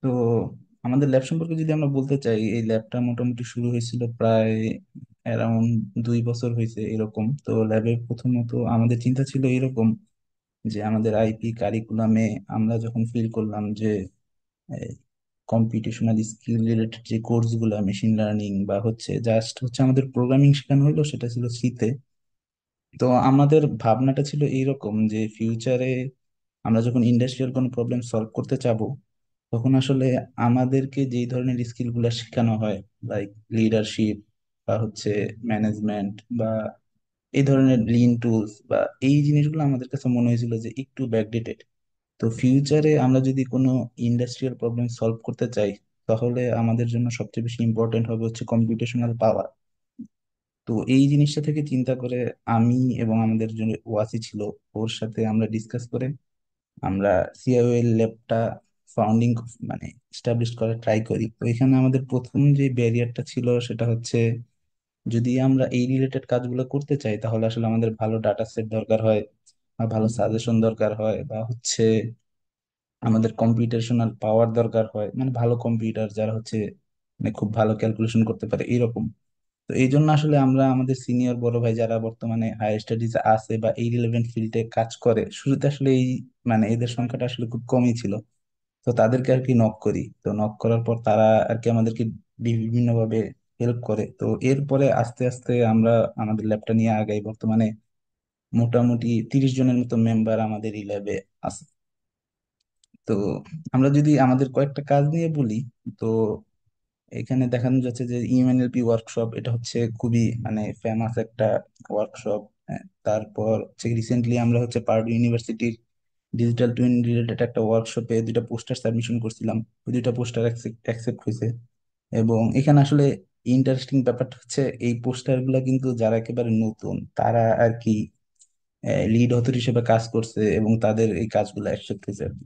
তো আমাদের ল্যাব সম্পর্কে যদি আমরা বলতে চাই, এই ল্যাবটা মোটামুটি শুরু হয়েছিল প্রায় অ্যারাউন্ড 2 বছর হয়েছে এরকম। তো ল্যাবে প্রথমত আমাদের চিন্তা ছিল এরকম যে আমাদের আইপি কারিকুলামে আমরা যখন ফিল করলাম যে কম্পিটিশনাল স্কিল রিলেটেড যে কোর্স গুলা, মেশিন লার্নিং বা জাস্ট আমাদের প্রোগ্রামিং শেখানো হলো, সেটা ছিল সিতে। তো আমাদের ভাবনাটা ছিল এইরকম যে ফিউচারে আমরা যখন ইন্ডাস্ট্রিয়াল কোনো প্রবলেম সলভ করতে চাবো, তখন আসলে আমাদেরকে যেই ধরনের স্কিল গুলা শেখানো হয়, লাইক লিডারশিপ বা ম্যানেজমেন্ট বা এই ধরনের লিন টুলস বা এই জিনিসগুলো আমাদের কাছে মনে হয়েছিল যে একটু ব্যাকডেটেড। তো ফিউচারে আমরা যদি কোনো ইন্ডাস্ট্রিয়াল প্রবলেম সলভ করতে চাই, তাহলে আমাদের জন্য সবচেয়ে বেশি ইম্পর্টেন্ট হবে কম্পিউটেশনাল পাওয়ার। তো এই জিনিসটা থেকে চিন্তা করে আমি এবং আমাদের যে ওয়াসি ছিল, ওর সাথে আমরা ডিসকাস করে আমরা সিআইও এর ল্যাবটা ফাউন্ডিং মানে এস্টাবলিশ করার ট্রাই করি। তো এখানে আমাদের প্রথম যে ব্যারিয়ারটা ছিল সেটা হচ্ছে, যদি আমরা এই রিলেটেড কাজগুলো করতে চাই, তাহলে আসলে আমাদের ভালো ডাটা সেট দরকার হয়, বা ভালো সাজেশন দরকার হয়, বা আমাদের কম্পিউটেশনাল পাওয়ার দরকার হয়, মানে ভালো কম্পিউটার যারা মানে খুব ভালো ক্যালকুলেশন করতে পারে এরকম। তো এই জন্য আসলে আমরা আমাদের সিনিয়র বড় ভাই যারা বর্তমানে হায়ার স্টাডিজ আছে বা এই রিলেভেন্ট ফিল্ডে কাজ করে, শুরুতে আসলে মানে এদের সংখ্যাটা আসলে খুব কমই ছিল। তো তাদেরকে আর কি নক করি। তো নক করার পর তারা আর কি আমাদেরকে বিভিন্ন ভাবে হেল্প করে। তো এরপরে আস্তে আস্তে আমরা আমাদের ল্যাবটা নিয়ে আগাই। বর্তমানে মোটামুটি 30 জনের মতো মেম্বার আমাদের এই ল্যাবে আছে। তো আমরা যদি আমাদের কয়েকটা কাজ নিয়ে বলি, তো এখানে দেখানো যাচ্ছে যে ইউএনএলপি ওয়ার্কশপ, এটা খুবই মানে ফেমাস একটা ওয়ার্কশপ। তারপর রিসেন্টলি আমরা পার্ডু ইউনিভার্সিটির ডিজিটাল টুইন রিলেটেড একটা ওয়ার্কশপে 2টা পোস্টার সাবমিশন করছিলাম। ওই 2টা পোস্টার অ্যাকসেপ্ট হয়েছে। এবং এখানে আসলে ইন্টারেস্টিং ব্যাপারটা এই পোস্টার গুলা কিন্তু যারা একেবারে নতুন, তারা আর কি লিড অথর হিসেবে কাজ করছে এবং তাদের এই কাজগুলো অ্যাকসেপ্ট হয়েছে আর কি।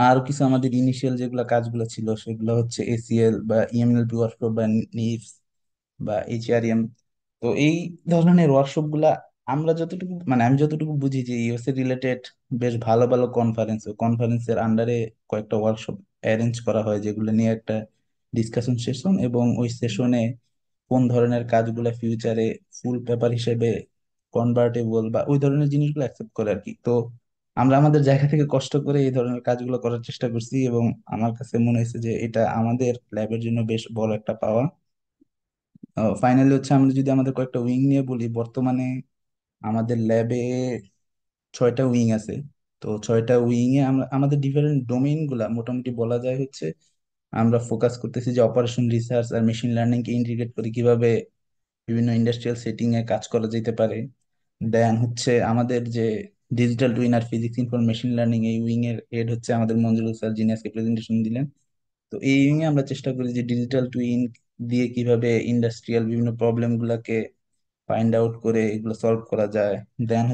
আরো কিছু আমাদের ইনিশিয়াল যেগুলা কাজগুলো ছিল, সেগুলো এসিএল বা ইএমএলপি ওয়ার্কশপ বা নিপস বা এইচআরএম। তো এই ধরনের ওয়ার্কশপ গুলা আমরা যতটুকু মানে আমি যতটুকু বুঝি যে ইউএসএ রিলেটেড বেশ ভালো ভালো কনফারেন্সের আন্ডারে কয়েকটা ওয়ার্কশপ অ্যারেঞ্জ করা হয়, যেগুলো নিয়ে একটা ডিসকাশন সেশন, এবং ওই সেশনে কোন ধরনের কাজগুলো ফিউচারে ফুল পেপার হিসেবে কনভার্টেবল বা ওই ধরনের জিনিসগুলো অ্যাকসেপ্ট করে আর কি। তো আমরা আমাদের জায়গা থেকে কষ্ট করে এই ধরনের কাজগুলো করার চেষ্টা করছি, এবং আমার কাছে মনে হয়েছে যে এটা আমাদের ল্যাবের জন্য বেশ বড় একটা পাওয়া। ফাইনালি আমরা যদি আমাদের কয়েকটা উইং নিয়ে বলি, বর্তমানে আমাদের ল্যাবে 6টা উইং আছে। তো 6টা উইং এ আমরা আমাদের ডিফারেন্ট ডোমেইন গুলা মোটামুটি বলা যায় আমরা ফোকাস করতেছি যে অপারেশন রিসার্চ আর মেশিন লার্নিং কে ইন্টিগ্রেট করে কিভাবে বিভিন্ন ইন্ডাস্ট্রিয়াল সেটিং এ কাজ করা যেতে পারে। দেন আমাদের যে ডিজিটাল টুইন আর ফিজিক্স ইনফরমেশন লার্নিং, এই উইং এর হেড আমাদের মঞ্জুরুল স্যার, যিনি আজকে প্রেজেন্টেশন দিলেন। তো এই উইং এ আমরা চেষ্টা করি যে ডিজিটাল টুইন দিয়ে কিভাবে ইন্ডাস্ট্রিয়াল বিভিন্ন প্রবলেম গুলাকে ফাইন্ড আউট করে এগুলো সলভ করা যায়। দেন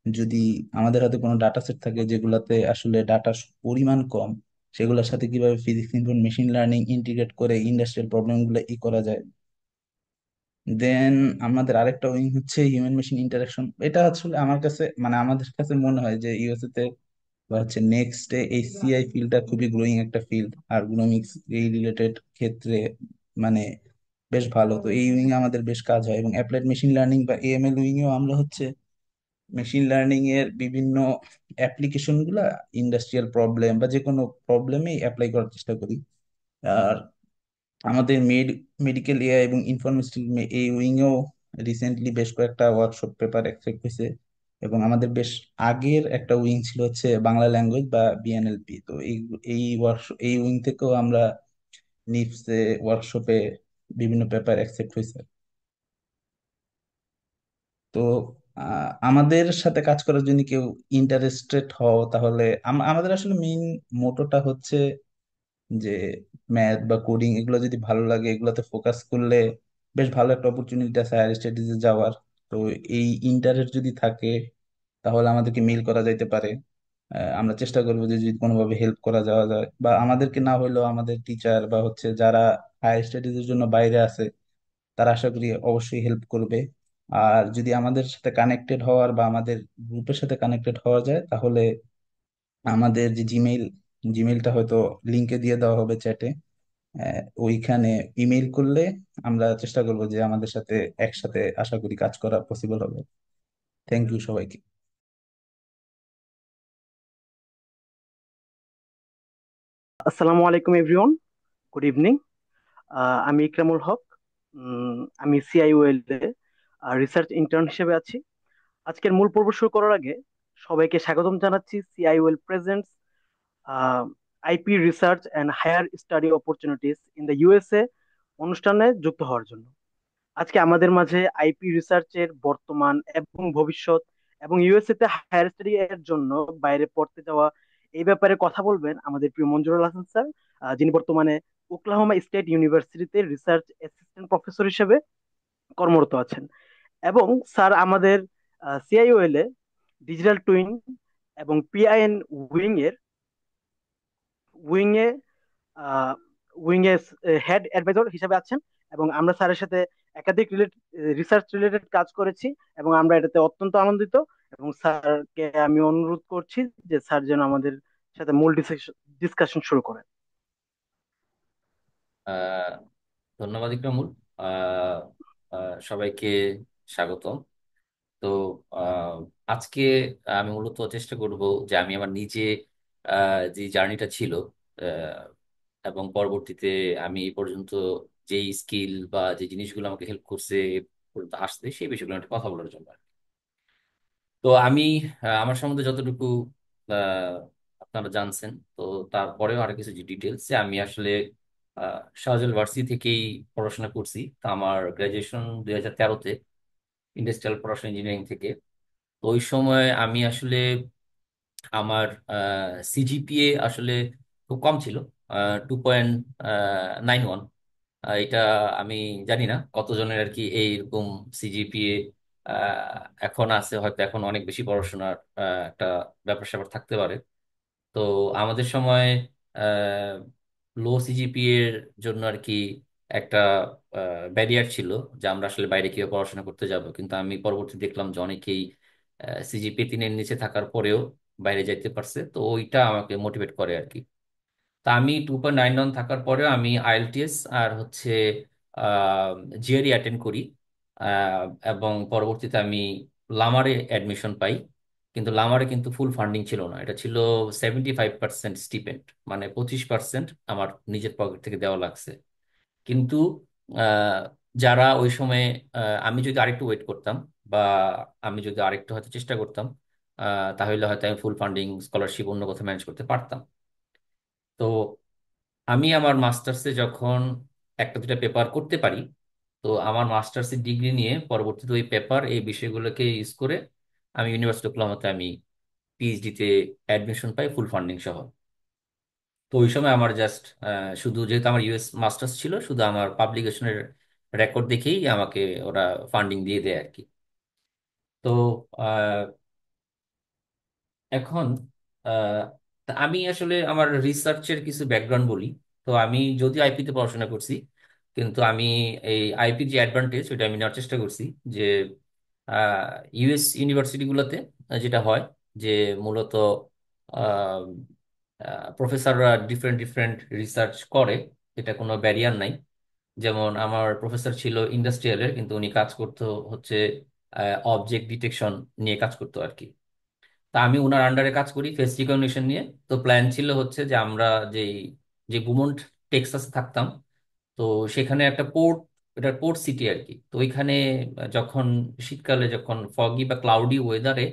যদি আমাদের হাতে কোনো ডাটা সেট থাকে যেগুলাতে আসলে ডাটার পরিমাণ কম, সেগুলোর সাথে কিভাবে physics information machine learning integrate করে ইন্ডাস্ট্রিয়াল প্রবলেম গুলো করা যায়। দেন আমাদের আরেকটা উইং হিউম্যান মেশিন ইন্টারাকশন। এটা আসলে আমার কাছে মানে আমাদের কাছে মনে হয় যে ইউএসএ তে বা নেক্সট এই সিআই ফিল্ডটা খুবই গ্রোয়িং একটা ফিল্ড, আর গ্নোমিক্স এই রিলেটেড ক্ষেত্রে মানে বেশ ভালো। তো এই উইং আমাদের বেশ কাজ হয়, এবং অ্যাপ্লাইড মেশিন লার্নিং বা এএমএল উইং এও আমরা মেশিন লার্নিং এর বিভিন্ন অ্যাপ্লিকেশন গুলা ইন্ডাস্ট্রিয়াল প্রবলেম বা যে কোনো প্রবলেমে অ্যাপ্লাই করার চেষ্টা করি। আর আমাদের মেডিকেল এআই এবং ইনফরমেশন এই উইং এও রিসেন্টলি বেশ কয়েকটা ওয়ার্কশপ পেপার অ্যাকসেপ্ট হয়েছে। এবং আমাদের বেশ আগের একটা উইং ছিল বাংলা ল্যাঙ্গুয়েজ বা বিএনএলপি। তো এই উইং থেকেও আমরা নিপসে ওয়ার্কশপে বিভিন্ন পেপার অ্যাকসেপ্ট হয়েছে। তো আমাদের সাথে কাজ করার জন্য কেউ ইন্টারেস্টেড হও, তাহলে আমাদের আসলে মেইন মোটোটা যে ম্যাথ বা কোডিং এগুলো যদি ভালো লাগে, এগুলোতে ফোকাস করলে বেশ ভালো একটা অপরচুনিটি আছে হায়ার স্টাডিজে যাওয়ার। তো এই ইন্টারেস্ট যদি থাকে, তাহলে আমাদেরকে মেইল করা যাইতে পারে। আমরা চেষ্টা করবো যে যদি কোনোভাবে হেল্প করা যাওয়া যায়, বা আমাদেরকে না হইলেও আমাদের টিচার বা যারা হায়ার স্টাডিজের জন্য বাইরে আছে, তারা আশা করি অবশ্যই হেল্প করবে। আর যদি আমাদের সাথে কানেক্টেড হওয়ার বা আমাদের গ্রুপের সাথে কানেক্টেড হওয়া যায়, তাহলে আমাদের যে জিমেইল জিমেইলটা হয়তো লিঙ্কে দিয়ে দেওয়া হবে চ্যাটে। ওইখানে ইমেইল করলে আমরা চেষ্টা করবো যে আমাদের সাথে একসাথে আশা করি কাজ করা পসিবল হবে। থ্যাংক ইউ সবাইকে। আসসালামু আলাইকুম এভরিওয়ান, গুড ইভিনিং। আমি ইকরামুল হক। আমি সিআইওএল এ রিসার্চ ইন্টার্ন হিসেবে আছি। আজকের মূল পর্ব শুরু করার আগে সবাইকে স্বাগতম জানাচ্ছি CIOL presents IP research and higher study opportunities in the USA অনুষ্ঠানে যুক্ত হওয়ার জন্য। আজকে আমাদের মাঝে আইপি রিসার্চের বর্তমান এবং ভবিষ্যৎ এবং ইউএসএ তে হায়ার স্টাডি এর জন্য বাইরে পড়তে যাওয়া এই ব্যাপারে কথা বলবেন আমাদের প্রিয় মঞ্জুরুল হাসান স্যার, যিনি বর্তমানে ওকলাহোমা স্টেট ইউনিভার্সিটিতে রিসার্চ অ্যাসিস্ট্যান্ট প্রফেসর হিসেবে কর্মরত আছেন। এবং স্যার আমাদের সিআইওএল এ ডিজিটাল টুইন এবং পিআইএন উইং এর উইং এ আহ, উইং এর হেড অ্যাডভাইজার হিসেবে আছেন। এবং আমরা স্যারের সাথে একাধিক রিসার্চ রিলেটেড কাজ করেছি এবং আমরা এটাতে অত্যন্ত আনন্দিত। এবং স্যারকে আমি অনুরোধ করছি যে স্যার যেন আমাদের সাথে মূল ডিসকাশন শুরু করেন। আহ, ধন্যবাদ ইকরামুল। আহ, সবাইকে স্বাগতম। তো আহ, আজকে আমি মূলত চেষ্টা করব যে আমি আমার নিজে যে জার্নিটা ছিল, আহ, এবং পরবর্তীতে আমি এই পর্যন্ত যেই স্কিল বা যে জিনিসগুলো আমাকে হেল্প করছে এ পর্যন্ত আসতে, সেই বিষয়গুলো একটু কথা বলার জন্য। তো আমি আমার সম্বন্ধে যতটুকু আহ, আপনারা জানছেন, তো তারপরেও আরো কিছু ডিটেলস, আমি আসলে শাহজালাল ভার্সিটি থেকেই পড়াশোনা করছি। তো আমার গ্রাজুয়েশন 2013-তে ইন্ডাস্ট্রিয়াল প্রোডাকশন ইঞ্জিনিয়ারিং থেকে। তো ওই সময় আমি আসলে আমার সিজিপিএ আসলে খুব কম ছিল, 2.91। এটা আমি জানি না কতজনের আর কি এইরকম সিজিপিএ এখন আছে, হয়তো এখন অনেক বেশি পড়াশোনার একটা ব্যাপার স্যাপার থাকতে পারে। তো আমাদের সময় লো সিজিপিএ এর জন্য আর কি একটা ব্যারিয়ার ছিল, যে আমরা আসলে বাইরে কিভাবে পড়াশোনা করতে যাব। কিন্তু আমি পরবর্তী দেখলাম যে অনেকেই সিজিপিএ 3-এর নিচে থাকার পরেও বাইরে যাইতে পারছে, তো ওইটা আমাকে মোটিভেট করে আর কি। তা আমি 2.91 থাকার পরেও আমি আইএলটিএস আর হচ্ছে জিআরই অ্যাটেন্ড করি। আহ, এবং পরবর্তীতে আমি লামারে অ্যাডমিশন পাই। কিন্তু লামারে কিন্তু ফুল ফান্ডিং ছিল না, এটা ছিল 75% স্টিপেন্ড, মানে 25% আমার নিজের পকেট থেকে দেওয়া লাগছে। কিন্তু আহ, যারা ওই সময়, আমি যদি আরেকটু ওয়েট করতাম বা আমি যদি আরেকটু হয়তো চেষ্টা করতাম, তাহলে হয়তো আমি ফুল ফান্ডিং স্কলারশিপ অন্য কোথাও ম্যানেজ করতে পারতাম। তো আমি আমার মাস্টার্সে যখন একটা দুটা পেপার করতে পারি, তো আমার মাস্টার্সের ডিগ্রি নিয়ে পরবর্তীতে ওই পেপার এই বিষয়গুলোকে ইউজ করে আমি ইউনিভার্সিটি অফ ওকলাহোমাতে আমি পিএইচডিতে অ্যাডমিশন পাই ফুল ফান্ডিং সহ। তো ওই সময় আমার জাস্ট শুধু যেহেতু আমার ইউএস মাস্টার্স ছিল, শুধু আমার পাবলিকেশনের রেকর্ড দেখেই আমাকে ওরা ফান্ডিং দিয়ে দেয় আর কি। তো এখন আহ, তা আমি আসলে আমার রিসার্চের কিছু ব্যাকগ্রাউন্ড বলি। তো আমি যদিও আইপিতে পড়াশোনা করছি, কিন্তু আমি এই আইপির যে অ্যাডভান্টেজ ওইটা আমি নেওয়ার চেষ্টা করছি। যে ইউএস ইউনিভার্সিটিগুলোতে যেটা হয় যে মূলত প্রফেসররা ডিফারেন্ট ডিফারেন্ট রিসার্চ করে, এটা কোনো ব্যারিয়ার নাই। যেমন আমার প্রফেসর ছিল ইন্ডাস্ট্রিয়ালের, কিন্তু উনি কাজ করতো হচ্ছে অবজেক্ট ডিটেকশন নিয়ে কাজ করতো আর কি। তা আমি ওনার আন্ডারে কাজ করি ফেস রিকগনিশন নিয়ে। তো প্ল্যান ছিল হচ্ছে যে আমরা যেই যে বুমন্ট টেক্সাসে থাকতাম, তো সেখানে একটা পোর্ট, এটা পোর্ট সিটি আর কি। তো ওইখানে যখন শীতকালে যখন ফগি বা ক্লাউডি ওয়েদারে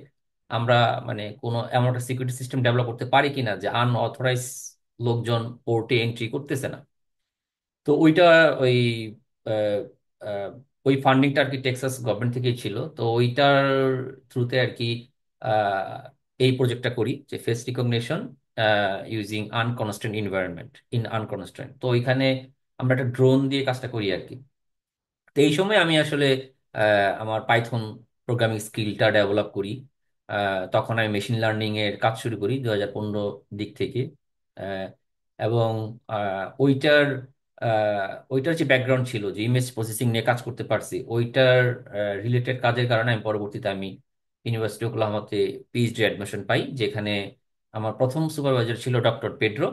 আমরা মানে কোনো এমন একটা সিকিউরিটি সিস্টেম ডেভেলপ করতে পারি কিনা যে আনঅথরাইজ লোকজন পোর্টে এন্ট্রি করতেছে না। তো ওইটা ওই আহ, আহ, ওই ফান্ডিংটা আর কি টেক্সাস গভর্নমেন্ট থেকেই ছিল। তো ওইটার থ্রুতে আর কি আহ, এই প্রজেক্টটা করি, যে face recognition using unconstrained environment in unconstrained. তো ওইখানে আমরা একটা ড্রোন দিয়ে কাজটা করি আর কি। তো এই সময় আমি আসলে আমার পাইথন প্রোগ্রামিং স্কিলটা ডেভেলপ করি। তখন আমি মেশিন লার্নিং এর কাজ শুরু করি 2015 দিক থেকে। আহ, এবং ওইটার যে ব্যাকগ্রাউন্ড ছিল, যে ইমেজ প্রসেসিং নিয়ে কাজ করতে পারছি, ওইটার রিলেটেড কাজের কারণে আমি পরবর্তীতে আমি ইউনিভার্সিটি ওকলাহোমাতে পিএইচডি অ্যাডমিশন পাই, যেখানে আমার প্রথম সুপারভাইজার ছিল ডক্টর পেড্রো।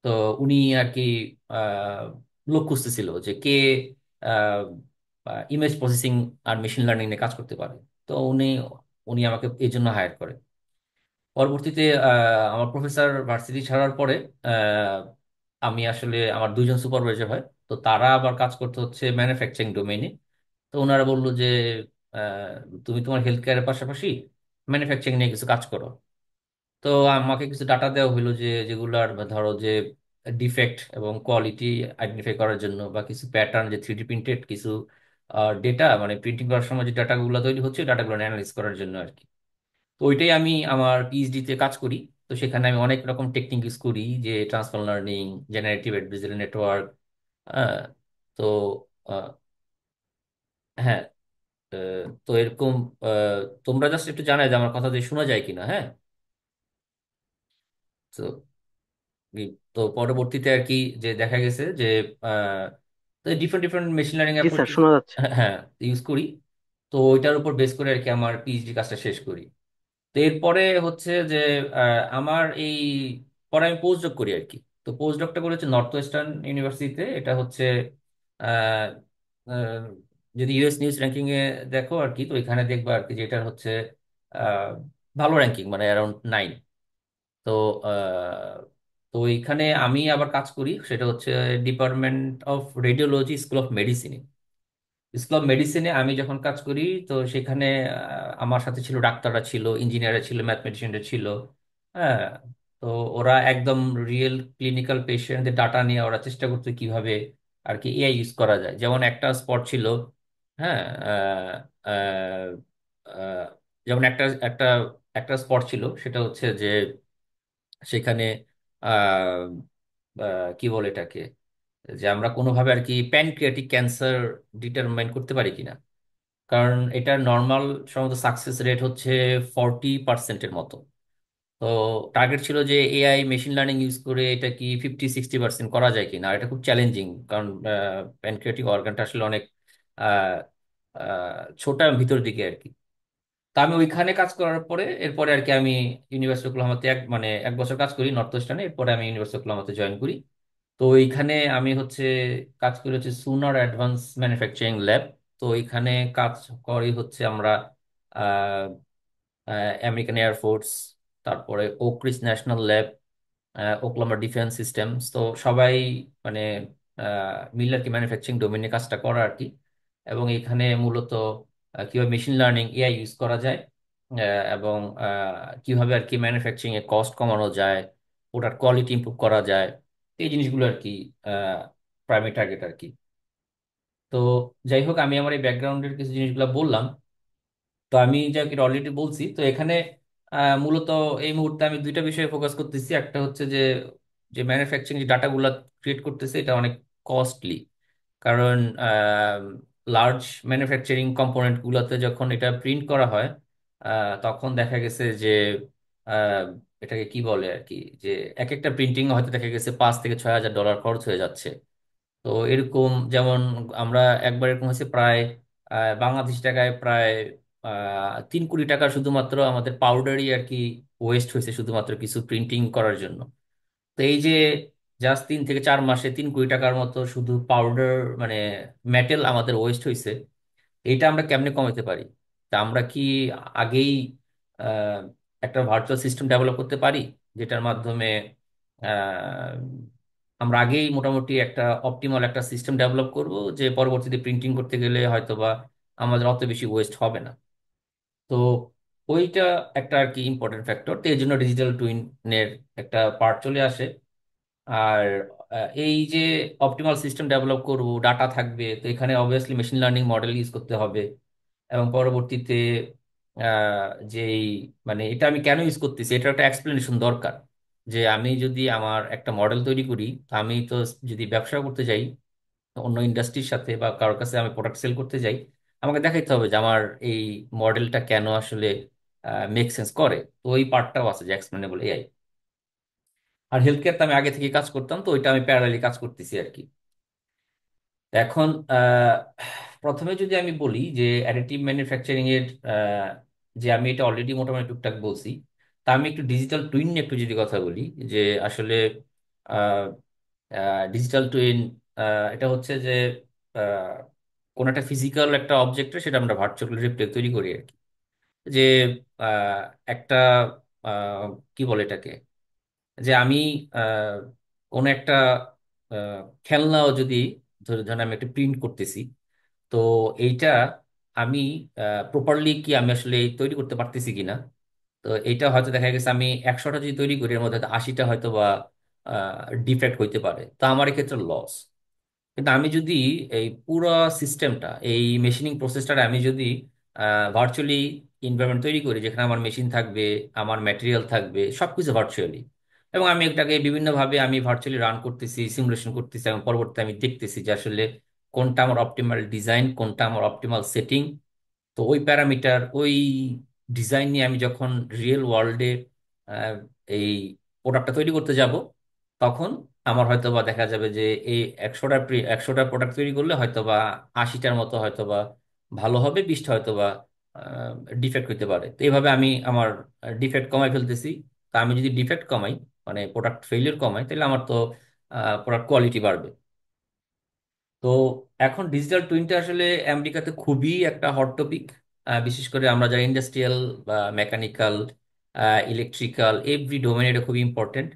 তো উনি আর কি আহ, লোক খুঁজতেছিল যে কে ইমেজ প্রসেসিং আর মেশিন লার্নিং নিয়ে কাজ করতে পারে। তো উনি উনি আমাকে এই জন্য হায়ার করে। পরবর্তীতে আমার প্রফেসর ভার্সিটি ছাড়ার পরে আহ, আমি আসলে আমার দুইজন সুপারভাইজার হয়। তো তারা আবার কাজ করতে হচ্ছে ম্যানুফ্যাকচারিং ডোমেইনে। তো ওনারা বললো যে আহ, তুমি তোমার হেলথ কেয়ারের পাশাপাশি ম্যানুফ্যাকচারিং নিয়ে কিছু কাজ করো। তো আমাকে কিছু ডাটা দেওয়া হলো যে যেগুলার ধরো যে ডিফেক্ট এবং কোয়ালিটি আইডেন্টিফাই করার জন্য, বা কিছু প্যাটার্ন, যে 3D প্রিন্টেড কিছু ডেটা, মানে প্রিন্টিং করার সময় যে ডাটাগুলো তৈরি হচ্ছে ডাটাগুলো অ্যানালাইজ করার জন্য আর কি। তো ওইটাই আমি আমার পিএইচডি তে কাজ করি। তো সেখানে আমি অনেক রকম টেকনিক ইউজ করি, যে transfer learning, generative adversary network. তো আহ, হ্যাঁ, তো এরকম তোমরা জাস্ট একটু জানাই যে আমার কথা যে শোনা যায় কিনা। হ্যাঁ, তো তো পরবর্তীতে আর কি যে দেখা গেছে যে ডিফারেন্ট ডিফারেন্ট মেশিন লার্নিং জি অ্যাপ্রোচ স্যার, শোনা যাচ্ছে। হ্যাঁ ইউজ করি। তো ওইটার উপর বেস করে আর কি আমার পিএইচডি কাজটা শেষ করি। তো এরপরে হচ্ছে যে আমার এই পরে আমি পোস্ট ডক করি আর কি। তো পোস্ট ডকটা করেছে নর্থ ওয়েস্টার্ন ইউনিভার্সিটিতে। এটা হচ্ছে আহ, আহ, যদি ইউএস নিউজ র্যাঙ্কিং এ দেখো আর কি, তো এখানে দেখবা আর কি যে এটা হচ্ছে আহ, ভালো র্যাঙ্কিং, মানে অ্যারাউন্ড 9। তো আহ, তো এখানে আমি আবার কাজ করি, সেটা হচ্ছে department of radiology, school of medicine. School of মেডিসিনে আমি যখন কাজ করি, তো সেখানে আমার সাথে ছিল ডাক্তাররা, ছিল ইঞ্জিনিয়াররা, ছিল ম্যাথমেটিশিয়ানরা ছিল। হ্যাঁ, তো ওরা একদম রিয়েল ক্লিনিক্যাল পেশেন্টদের ডাটা নিয়ে ওরা চেষ্টা করতো কিভাবে আর কি এআই ইউজ করা যায়। যেমন একটা স্পট ছিল, হ্যাঁ, আহ, আহ, আহ, যেমন একটা একটা একটা স্পট ছিল, সেটা হচ্ছে যে সেখানে আহ, কি বলে এটাকে, যে আমরা কোনোভাবে আর কি প্যানক্রিয়াটিক ক্যান্সার ডিটারমাইন করতে পারি কিনা। কারণ এটার নর্মাল সম্ভবত সাকসেস রেট হচ্ছে 40%-এর মতো। তো টার্গেট ছিল যে এআই মেশিন লার্নিং ইউজ করে এটা কি 50-60% করা যায় কিনা। আর এটা খুব চ্যালেঞ্জিং, কারণ প্যানক্রিয়াটিক অর্গানটা আসলে অনেক আহ, ছোট এবং ভিতর দিকে আর কি। তা আমি ওইখানে কাজ করার পরে এরপরে আর কি আমি ইউনিভার্সিটি ওকলাহোমাতে মানে 1 বছর কাজ করি নর্থ ওয়েস্টার্নে। এরপরে আমি ইউনিভার্সিটি ওকলাহোমাতে জয়েন করি। তো এইখানে আমি হচ্ছে কাজ করি হচ্ছে সুনার অ্যাডভান্স ম্যানুফ্যাকচারিং ল্যাব। তো এখানে কাজ করি হচ্ছে আমরা আমেরিকান এয়ারফোর্স, তারপরে Oak Ridge national lab, Oklahoma defence systems, তো সবাই মানে মিল আর কি ম্যানুফ্যাকচারিং ডোমেনে কাজটা করা আর কি। এবং এখানে মূলত কিভাবে মেশিন লার্নিং এআই ইউজ করা যায়, এবং কিভাবে আর কি ম্যানুফ্যাকচারিং এ কস্ট কমানো যায়, ওটার কোয়ালিটি ইমপ্রুভ করা যায়, এই জিনিসগুলো আর কি প্রাইমারি টার্গেট আর কি। তো যাই হোক, আমি আমার এই ব্যাকগ্রাউন্ডের কিছু জিনিসগুলো বললাম। তো আমি যা অলরেডি বলছি, তো এখানে মূলত এই মুহূর্তে আমি দুইটা বিষয়ে ফোকাস করতেছি। একটা হচ্ছে যে যে ম্যানুফ্যাকচারিং যে ডাটাগুলো ক্রিয়েট করতেছে এটা অনেক কস্টলি। কারণ লার্জ ম্যানুফ্যাকচারিং কম্পোনেন্ট গুলোতে যখন এটা প্রিন্ট করা হয়, তখন দেখা গেছে যে আহ, এটাকে কি বলে আর কি, যে এক একটা প্রিন্টিং হয়তো দেখা গেছে $5,000 থেকে $6,000 খরচ হয়ে যাচ্ছে। তো এরকম যেমন আমরা একবার এরকম হচ্ছে প্রায় বাংলাদেশ টাকায় প্রায় 3 কোটি টাকা শুধুমাত্র আমাদের পাউডারই আর কি ওয়েস্ট হয়েছে, শুধুমাত্র কিছু প্রিন্টিং করার জন্য। তো এই যে জাস্ট 3 থেকে 4 মাসে 3 কোটি টাকার মতো শুধু পাউডার, মানে মেটেল আমাদের ওয়েস্ট হয়েছে। এইটা আমরা কেমনে কমাতে পারি? তা আমরা কি আগেই আহ, একটা ভার্চুয়াল সিস্টেম ডেভেলপ করতে পারি, যেটার মাধ্যমে আহ, আমরা আগেই মোটামুটি একটা অপটিমাল একটা সিস্টেম ডেভেলপ করব, যে পরবর্তীতে প্রিন্টিং করতে গেলে হয়তোবা আমাদের অত বেশি ওয়েস্ট হবে না। তো ওইটা একটা আর কি ইম্পর্টেন্ট ফ্যাক্টর। তো এই জন্য ডিজিটাল টুইনের একটা পার্ট চলে আসে। আর এই যে অপটিমাল সিস্টেম ডেভেলপ করব, ডাটা থাকবে, তো এখানে obviously machine learning model use করতে হবে। এবং পরবর্তীতে যেই মানে এটা আমি কেন ইউজ করতেছি এটা একটা এক্সপ্লেনেশন দরকার। যে আমি যদি আমার একটা মডেল তৈরি করি, তো আমি তো যদি ব্যবসা করতে যাই অন্য ইন্ডাস্ট্রির সাথে, বা কারোর কাছে আমি প্রোডাক্ট সেল করতে যাই, আমাকে দেখাইতে হবে যে আমার এই মডেলটা কেন আসলে মেক সেন্স করে। তো ওই পার্টটাও আছে যে এক্সপ্লেনেবল এআই। আর হেলথ কেয়ার তো আমি আগে থেকে কাজ করতাম, তো ওইটা আমি প্যারালালি কাজ করতেছি আর কি। এখন প্রথমে যদি আমি বলি যে অ্যাডিটিভ ম্যানুফ্যাকচারিং এর যে আমি এটা অলরেডি মোটামুটি টুকটাক বলছি। তা আমি একটু ডিজিটাল টুইন নিয়ে একটু যদি কথা বলি, যে আসলে ডিজিটাল টুইন এটা হচ্ছে যে আহ, কোন একটা ফিজিক্যাল একটা অবজেক্টে সেটা আমরা ভার্চুয়াল রিপ্লে তৈরি করি আর কি। যে আহ, একটা আহ, কি বলে এটাকে, যে আমি আহ, কোন একটা খেলনাও যদি ধরেন আমি একটা প্রিন্ট করতেছি, তো এইটা আমি প্রপারলি কি আমি আসলে তৈরি করতে পারতেছি কিনা। তো এইটা হয়তো দেখা গেছে আমি 100টা যদি তৈরি করি এর মধ্যে হয়তো 80টা হয়তো বা ডিফেক্ট হইতে পারে, তো আমার এক্ষেত্রে লস। কিন্তু আমি যদি এই পুরো সিস্টেমটা, এই মেশিনিং প্রসেসটা আমি যদি ভার্চুয়ালি এনভায়রনমেন্ট তৈরি করি, যেখানে আমার মেশিন থাকবে, আমার ম্যাটেরিয়াল থাকবে, সবকিছু ভার্চুয়ালি, এবং আমি এটাকে বিভিন্নভাবে আমি ভার্চুয়ালি রান করতেছি, সিমুলেশন করতেছি, এবং পরবর্তীতে আমি দেখতেছি যে আসলে কোনটা আমার অপটিমাল ডিজাইন, কোনটা আমার অপটিমাল সেটিং। তো ওই প্যারামিটার, ওই ডিজাইন নিয়ে আমি যখন রিয়েল ওয়ার্ল্ডে এই প্রোডাক্টটা তৈরি করতে যাব, তখন আমার হয়তো বা দেখা যাবে যে এই 100টা প্রোডাক্ট তৈরি করলে হয়তো বা 80টার মতো হয়তো বা ভালো হবে, 20টা হয়তো বা ডিফেক্ট হইতে পারে। তো এইভাবে আমি আমার ডিফেক্ট কমাই ফেলতেছি। তা আমি যদি ডিফেক্ট কমাই, মানে প্রোডাক্ট ফেলিওর কমাই, তাহলে আমার তো প্রোডাক্ট কোয়ালিটি বাড়বে। তো এখন ডিজিটাল টুইনটা আসলে আমেরিকাতে খুবই একটা হট টপিক। বিশেষ করে আমরা যারা ইন্ডাস্ট্রিয়াল বা মেকানিক্যাল, ইলেকট্রিক্যাল, এভরি ডোমেন এটা খুবই ইম্পর্টেন্ট।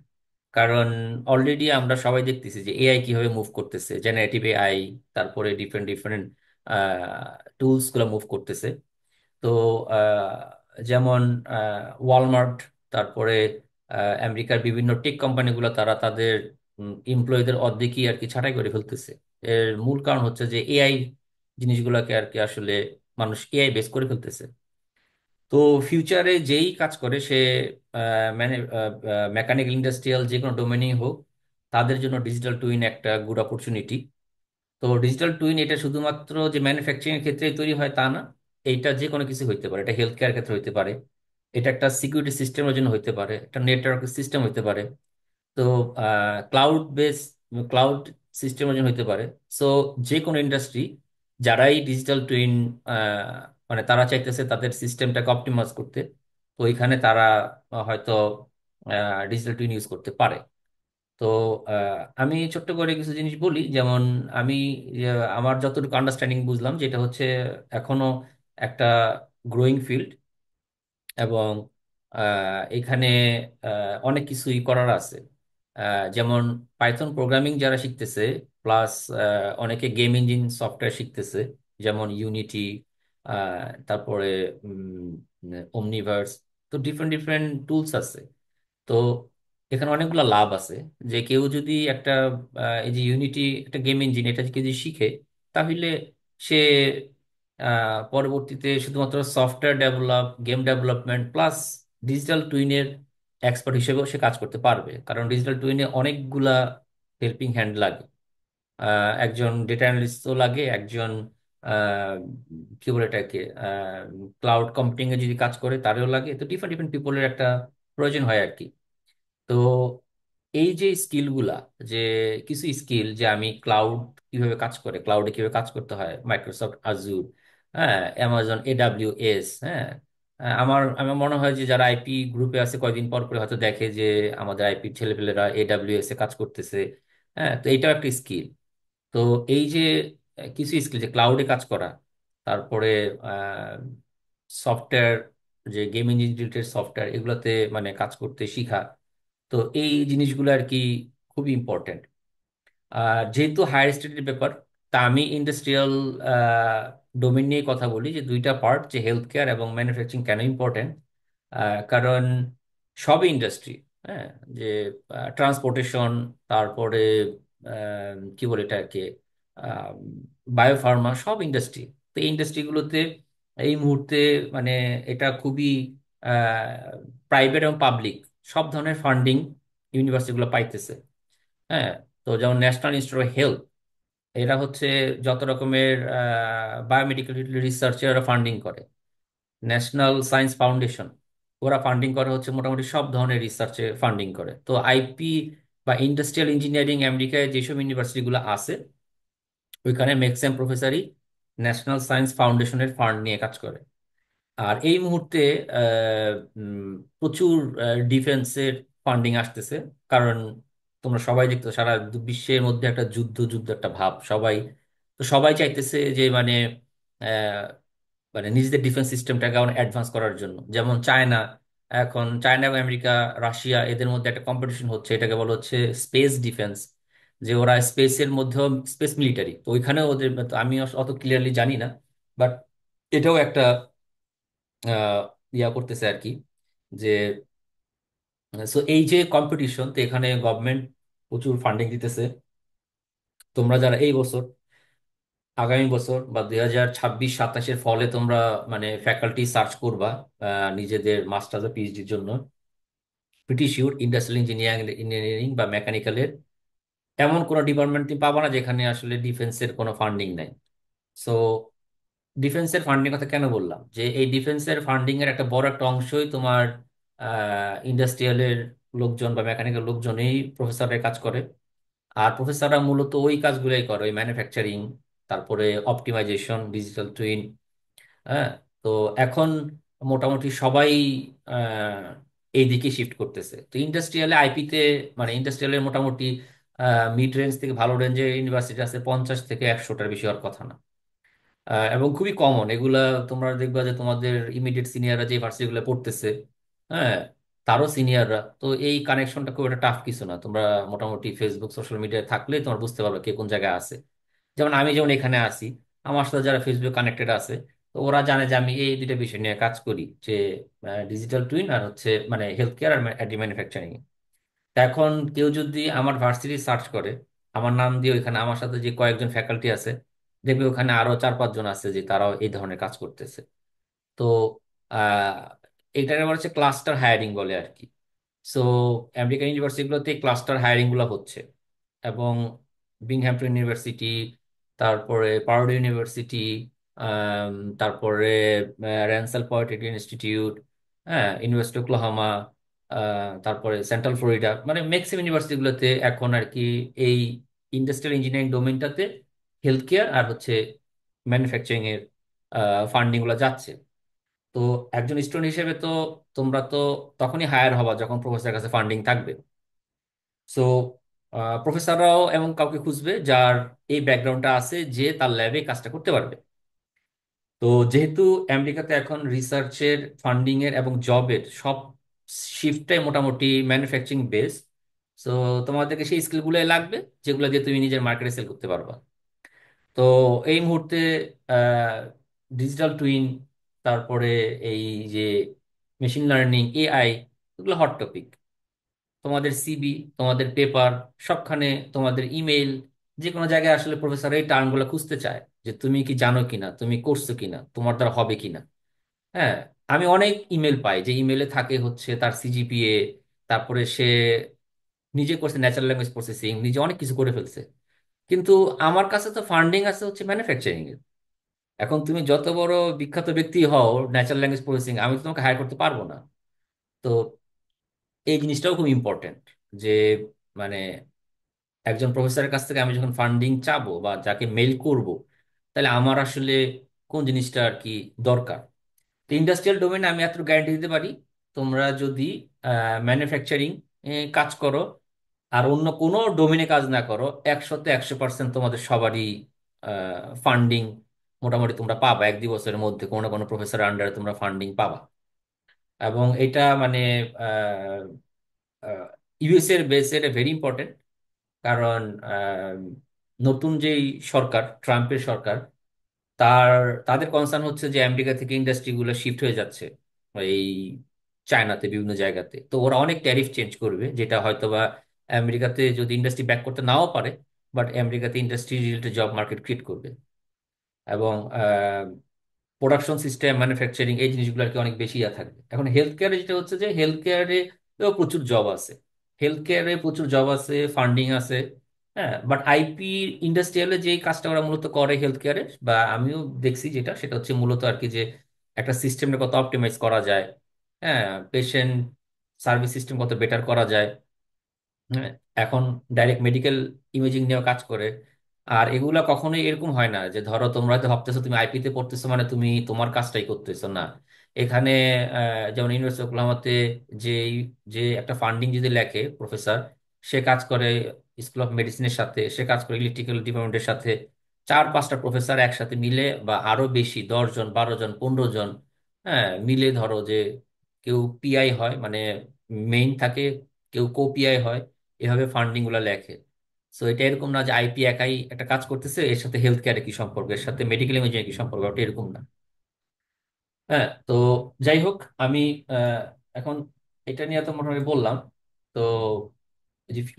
কারণ অলরেডি আমরা সবাই দেখতেছি যে এআই কিভাবে মুভ করতেছে, জেনারেটিভ এআই, তারপরে ডিফারেন্ট ডিফারেন্ট টুলস গুলো মুভ করতেছে। তো যেমন ওয়ালমার্ট, তারপরে আমেরিকার বিভিন্ন টেক কোম্পানিগুলো, তারা তাদের এমপ্লয়ীদের অর্ধেকই আর কি ছাঁটাই করে ফেলতেছে। এর মূল কারণ হচ্ছে যে এআই জিনিসগুলোকে আর কি আসলে মানুষ এআই বেস করে ফেলতেছে। তো ফিউচারে যেই কাজ করে সে মানে মেকানিক্যাল, ইন্ডাস্ট্রিয়াল, যে কোনো ডোমেনেই হোক, তাদের জন্য ডিজিটাল টুইন একটা গুড অপরচুনিটি। তো ডিজিটাল টুইন এটা শুধুমাত্র যে ম্যানুফ্যাকচারিং এর ক্ষেত্রে তৈরি হয় তা না, এইটা যে কোনো কিছু হইতে পারে। এটা হেলথ কেয়ার ক্ষেত্রে হইতে পারে, এটা একটা সিকিউরিটি সিস্টেমের জন্য হইতে পারে, একটা নেটওয়ার্ক সিস্টেম হইতে পারে। তো ক্লাউড বেস, ক্লাউড সিস্টেমের জন্য হইতে পারে। সো যে কোনো ইন্ডাস্ট্রি যারাই ডিজিটাল টুইন মানে তারা চাইতেছে তাদের সিস্টেমটাকে অপটিমাইজ করতে, তো ওইখানে তারা হয়তো ডিজিটাল টুইন ইউজ করতে পারে। তো আমি ছোট্ট করে কিছু জিনিস বলি, যেমন আমি আমার যতটুকু আন্ডারস্ট্যান্ডিং বুঝলাম, যেটা হচ্ছে এখনো একটা গ্রোয়িং ফিল্ড, এবং এখানে অনেক কিছুই করার আছে। যেমন পাইথন প্রোগ্রামিং যারা শিখতেছে, প্লাস অনেকে গেম ইঞ্জিন সফটওয়্যার শিখতেছে, যেমন ইউনিটি, তারপরে ওমনিভার্স। তো ডিফারেন্ট ডিফারেন্ট টুলস আছে। তো এখানে অনেকগুলো লাভ আছে, যে কেউ যদি একটা এই যে ইউনিটি একটা গেম ইঞ্জিন, এটা কেউ যদি শিখে, তাহলে সে পরবর্তীতে শুধুমাত্র software develop, game development plus digital টুইনের এক্সপার্ট হিসেবেও সে কাজ করতে পারবে। কারণ ডিজিটাল টুইনে অনেকগুলা হেল্পিং হ্যান্ড লাগে। একজন ডেটা অ্যানালিস্টও লাগে, একজন আহ, কি বলে এটাকে, ক্লাউড কম্পিউটিং এ যদি কাজ করে তারও লাগে। তো ডিফারেন্ট ডিফারেন্ট পিপলের একটা প্রয়োজন হয় আর কি। তো এই যে স্কিলগুলা, যে কিছু স্কিল, যে আমি ক্লাউড কিভাবে কাজ করে, ক্লাউডে কিভাবে কাজ করতে হয়, মাইক্রোসফট আজুর, হ্যাঁ, অ্যামাজন এডাব্লিউ এস, হ্যাঁ। আমার আমার মনে হয় যে যারা আইপি গ্রুপে আছে, কয়দিন পর করে হয়তো দেখে যে আমাদের আইপি ছেলেপেলেরা এডাব্লিউ এস এ কাজ করতেছে। হ্যাঁ, তো এইটাও একটা স্কিল। তো এই যে কিছু স্কিল, যে ক্লাউডে কাজ করা, তারপরে সফটওয়্যার, যে গেম ইঞ্জিন রিলেটেড সফটওয়্যার, এগুলোতে মানে কাজ করতে শিখা, তো এই জিনিসগুলো আর কি খুবই ইম্পর্টেন্ট। আর যেহেতু হায়ার স্টাডির ব্যাপার, তা আমি ইন্ডাস্ট্রিয়াল ডোমেন নিয়ে কথা বলি, যে দুইটা পার্ট, যে হেলথ কেয়ার এবং ম্যানুফ্যাকচারিং কেন ইম্পর্টেন্ট। কারণ সব ইন্ডাস্ট্রি, হ্যাঁ, যে ট্রান্সপোর্টেশন, তারপরে কি বলে এটাকে, বায়োফার্মা, সব ইন্ডাস্ট্রি। তো এই ইন্ডাস্ট্রিগুলোতে এই মুহূর্তে মানে এটা খুবই প্রাইভেট এবং পাবলিক সব ধরনের ফান্ডিং ইউনিভার্সিটিগুলো পাইতেছে। হ্যাঁ, তো যেমন ন্যাশনাল ইনস্টিটিউট অফ হেলথ, এরা হচ্ছে যত রকমের বায়োমেডিক্যাল রিসার্চে ওরা ফান্ডিং করে। ন্যাশনাল সায়েন্স ফাউন্ডেশন, ওরা ফান্ডিং করে হচ্ছে মোটামুটি সব ধরনের রিসার্চে ফান্ডিং করে। তো আইপি বা ইন্ডাস্ট্রিয়াল ইঞ্জিনিয়ারিং আমেরিকায় যেসব ইউনিভার্সিটিগুলো আছে, ওইখানে ম্যাক্সিমাম প্রফেসরই ন্যাশনাল সায়েন্স ফাউন্ডেশনের ফান্ড নিয়ে কাজ করে। আর এই মুহূর্তে আহ, প্রচুর ডিফেন্সের ফান্ডিং আসতেছে, কারণ তোমরা সবাই দেখতো সারা বিশ্বের মধ্যে একটা যুদ্ধ যুদ্ধ একটা ভাব, সবাই তো সবাই চাইতেছে যে আহ, মানে নিজেদের ডিফেন্স সিস্টেমটাকে অনেক অ্যাডভান্স করার জন্য। যেমন চায়না, এখন চায়না এবং আমেরিকা, রাশিয়া এদের মধ্যে একটা কম্পিটিশন হচ্ছে, এটাকে বলা হচ্ছে স্পেস ডিফেন্স। যে ওরা স্পেসের মধ্যেও স্পেস মিলিটারি, তো ওইখানেও ওদের, তো আমি অত ক্লিয়ারলি জানি না, বাট এটাও একটা আহ, ইয়া করতেছে আর কি, যে সো এই যে কম্পিটিশন, তো এখানে গভর্নমেন্ট প্রচুর ফান্ডিং দিতেছে। তোমরা যারা এই বছর, আগামী বছর বা 2026-27-এর ফলে তোমরা মানে ফ্যাকাল্টি সার্চ করবা নিজেদের মাস্টার্স বা পিএইচডির জন্য, প্রিটি শিওর ইন্ডাস্ট্রিয়াল ইঞ্জিনিয়ারিং বা মেকানিক্যালের এমন কোনো ডিপার্টমেন্ট তুমি পাবা না যেখানে আসলে ডিফেন্সের কোনো ফান্ডিং নাই। সো ডিফেন্সের ফান্ডিং কথা কেন বললাম, যে এই ডিফেন্সের ফান্ডিং এর একটা বড় একটা অংশই তোমার ইন্ডাস্ট্রিয়ালের লোকজন বা মেকানিক্যাল লোকজন, এই প্রফেসরের কাজ করে। আর প্রফেসররা মূলত ওই কাজগুলোই করে, ওই ম্যানুফ্যাকচারিং, তারপরে অপটিমাইজেশন, ডিজিটাল টুইন। হ্যাঁ, তো এখন মোটামুটি সবাই আহ, এই দিকে শিফট করতেছে। তো ইন্ডাস্ট্রিয়ালে আইপিতে, মানে ইন্ডাস্ট্রিয়ালের মোটামুটি মিড রেঞ্জ থেকে ভালো রেঞ্জের ইউনিভার্সিটি আছে 50 থেকে 100টার বেশি হওয়ার কথা না। এবং খুবই কমন এগুলা। তোমরা দেখবা যে তোমাদের ইমিডিয়েট সিনিয়ররা যে ভার্সিটিগুলো পড়তেছে, হ্যাঁ, তারও সিনিয়ররা, তো এই কানেকশনটা খুব একটা টাফ কিছু না। তোমরা মোটামুটি ফেসবুক সোশ্যাল মিডিয়ায় থাকলে তোমরা বুঝতে পারবে কে কোন জায়গায় আছে। যেমন আমি যেমন এখানে আছি, আমার সাথে যারা ফেসবুক কানেক্টেড আছে, তো ওরা জানে যে আমি এই দুইটা বিষয় নিয়ে কাজ করি, যে ডিজিটাল টুইন আর হচ্ছে মানে হেলথ কেয়ার আর ম্যানুফ্যাকচারিং। এখন কেউ যদি আমার ভার্সিটি সার্চ করে আমার নাম দিয়ে, ওইখানে আমার সাথে যে কয়েকজন ফ্যাকাল্টি আছে, দেখবে ওখানে আরো 4-5 জন আছে যে তারাও এই ধরনের কাজ করতেছে। তো আহ এটাকে বলা হচ্ছে ক্লাস্টার হায়ারিং বলে আর কি। সো আমেরিকান ইউনিভার্সিটিগুলোতে ক্লাস্টার হায়ারিং গুলো হচ্ছে, এবং বিংহ্যামটন ইউনিভার্সিটি, তারপরে পাওয়ার্ড ইউনিভার্সিটি, তারপরে র্যানসাল পলিটেকনিক ইনস্টিটিউট, হ্যাঁ, ইউনিভার্সিটি ওক্লাহোমা, তারপরে সেন্ট্রাল ফ্লোরিডা, মানে ম্যাক্সিমাম ইউনিভার্সিটিগুলোতে এখন আর কি এই ইন্ডাস্ট্রিয়াল ইঞ্জিনিয়ারিং ডোমেনটাতে হেলথ কেয়ার আর হচ্ছে ম্যানুফ্যাকচারিং এর ফান্ডিং গুলো যাচ্ছে। তো একজন স্টুডেন্ট হিসেবে তো তোমরা তো তখনই হায়ার হবা যখন প্রফেসরের কাছে ফান্ডিং থাকবে। সো প্রফেসররাও এমন কাউকে খুঁজবে যার এই ব্যাকগ্রাউন্ডটা আছে, যে তার ল্যাবে কাজটা করতে পারবে। তো যেহেতু আমেরিকাতে এখন রিসার্চের, ফান্ডিং এর এবং জবের সব শিফটটাই মোটামুটি ম্যানুফ্যাকচারিং বেস, সো তোমাদেরকে সেই স্কিলগুলোই লাগবে যেগুলো দিয়ে তুমি নিজের মার্কেটে সেল করতে পারবা। তো এই মুহূর্তে ডিজিটাল টুইন, তারপরে এই যে মেশিন লার্নিং, এআই, এগুলো হট টপিক। তোমাদের সিবি, তোমাদের পেপার, সবখানে, তোমাদের ইমেইল, যে কোনো জায়গায় আসলে প্রফেসর এই টার্মগুলো খুঁজতে চায়, যে তুমি কি জানো কিনা, তুমি করছো কিনা, তোমার দ্বারা হবে কিনা। হ্যাঁ, আমি অনেক ইমেল পাই যে ইমেলে থাকে হচ্ছে তার সিজিপিএ, তারপরে সে নিজে করছে ন্যাচারাল ল্যাঙ্গুয়েজ প্রসেসিং, নিজে অনেক কিছু করে ফেলছে, কিন্তু আমার কাছে তো ফান্ডিং আছে হচ্ছে ম্যানুফ্যাকচারিং এর। এখন তুমি যত বড় বিখ্যাত ব্যক্তি হও ন্যাচারাল ল্যাঙ্গুয়েজ প্রসেসিং, আমি তো তোমাকে হায়ার করতে পারবো না। তো এই জিনিসটাও খুব ইম্পর্টেন্ট, যে মানে একজন প্রফেসরের কাছ থেকে আমি যখন ফান্ডিং চাবো বা যাকে মেইল করব, তাহলে আমার আসলে কোন জিনিসটা আর কি দরকার। তো ইন্ডাস্ট্রিয়াল ডোমেনে আমি এত গ্যারান্টি দিতে পারি, তোমরা যদি ম্যানুফ্যাকচারিং কাজ করো আর অন্য কোনো ডোমেনে কাজ না করো, 100-তে 100% তোমাদের সবারই ফান্ডিং মোটামুটি তোমরা পাবা। 1-2 বছরের মধ্যে কোনো না কোনো প্রফেসর আন্ডারে তোমরা ফান্ডিং পাবা। এবং এটা মানে ইউএস এর বেস, এটা ভেরি ইম্পর্টেন্ট। কারণ নতুন যেই সরকার, ট্রাম্পের সরকার, তার তাদের কনসার্ন হচ্ছে যে আমেরিকা থেকে ইন্ডাস্ট্রি গুলো শিফট হয়ে যাচ্ছে এই চায়নাতে, বিভিন্ন জায়গাতে। তো ওরা অনেক ট্যারিফ চেঞ্জ করবে, যেটা হয়তোবা আমেরিকাতে যদি ইন্ডাস্ট্রি ব্যাক করতে নাও পারে, বাট আমেরিকাতে industry related job market create করবে। এবং প্রোডাকশন সিস্টেম, ম্যানুফ্যাকচারিং, এই জিনিসগুলো আর কি অনেক বেশি ইয়া থাকবে। এখন হেলথ কেয়ারে যেটা হচ্ছে যে হেলথ কেয়ারে প্রচুর জব আছে, হেলথ কেয়ারে প্রচুর জব আছে, ফান্ডিং আছে। হ্যাঁ, বাট আইপি ইন্ডাস্ট্রিয়ালে যে কাজটা ওরা মূলত করে হেলথ কেয়ারে, বা আমিও দেখছি যেটা, সেটা হচ্ছে মূলত আর কি যে একটা সিস্টেমটা কত অপটিমাইজ করা যায়, হ্যাঁ, পেশেন্ট সার্ভিস সিস্টেম কত বেটার করা যায়। হ্যাঁ, এখন ডাইরেক্ট মেডিকেল ইমেজিং নিয়েও কাজ করে। আর এগুলা কখনোই এরকম হয় না যে ধরো তোমরা হয়তো ভাবতেছো তুমি আইপি তে পড়তেছো মানে তুমি তোমার কাজটাই করতেছো না। এখানে যেমন ইউনিভার্সিটি অফ ওকলাহোমাতে যে যে একটা ফান্ডিং যদি লেখে প্রফেসর, সে কাজ করে স্কুল অফ মেডিসিনের সাথে, সে কাজ করে ইলেকট্রিক্যাল ডিপার্টমেন্টের সাথে, 4-5টা প্রফেসর একসাথে মিলে বা আরো বেশি, 10 জন, 12 জন, 15 জন, হ্যাঁ, মিলে ধরো যে কেউ পিআই হয়, মানে মেইন থাকে, কেউ কো পিআই হয়, এভাবে ফান্ডিং গুলা লেখে। সো এটা এরকম না যে আইপি একাই একটা কাজ করতেছে, এর সাথে হেলথ কেয়ারের কি সম্পর্ক, এর সাথে মেডিকেল ইমেজিং কি সম্পর্ক, ওটা এরকম না। হ্যাঁ, তো যাই হোক, আমি এখন এটা নিয়ে তো মোটামুটি বললাম। তো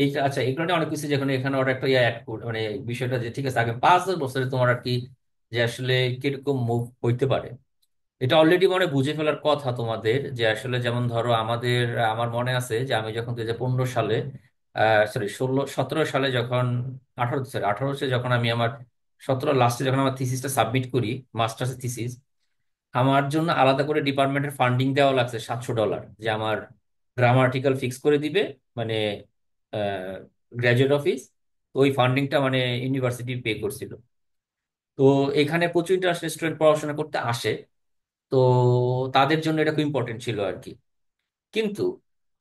এইটা আচ্ছা, এগুলো নিয়ে অনেক কিছু, যেখানে এখানে ওরা একটা ইয়ে মানে বিষয়টা যে ঠিক আছে, আগে 5-10 বছরে তোমার আর কি যে আসলে কিরকম মুভ হইতে পারে, এটা অলরেডি মনে বুঝে ফেলার কথা তোমাদের। যে আসলে যেমন ধরো আমাদের, আমার মনে আছে যে আমি যখন 2015 সালে, সরি 16-17 সালে যখন, 18 সালে যখন আমি আমার, 17 লাস্টে যখন আমার থিসিসটা সাবমিট করি, মাস্টার্স থিসিস, আমার জন্য আলাদা করে ডিপার্টমেন্টের ফান্ডিং দেওয়া লাগছে $700, যে আমার গ্রামার আর্টিকেল ফিক্স করে দিবে, মানে গ্র্যাজুয়েট অফিস। তো ওই ফান্ডিংটা মানে ইউনিভার্সিটি পে করছিল। তো এখানে প্রচুর ইন্টারন্যাশনাল স্টুডেন্ট পড়াশোনা করতে আসে, তো তাদের জন্য এটা খুব ইম্পর্টেন্ট ছিল আর কি। কিন্তু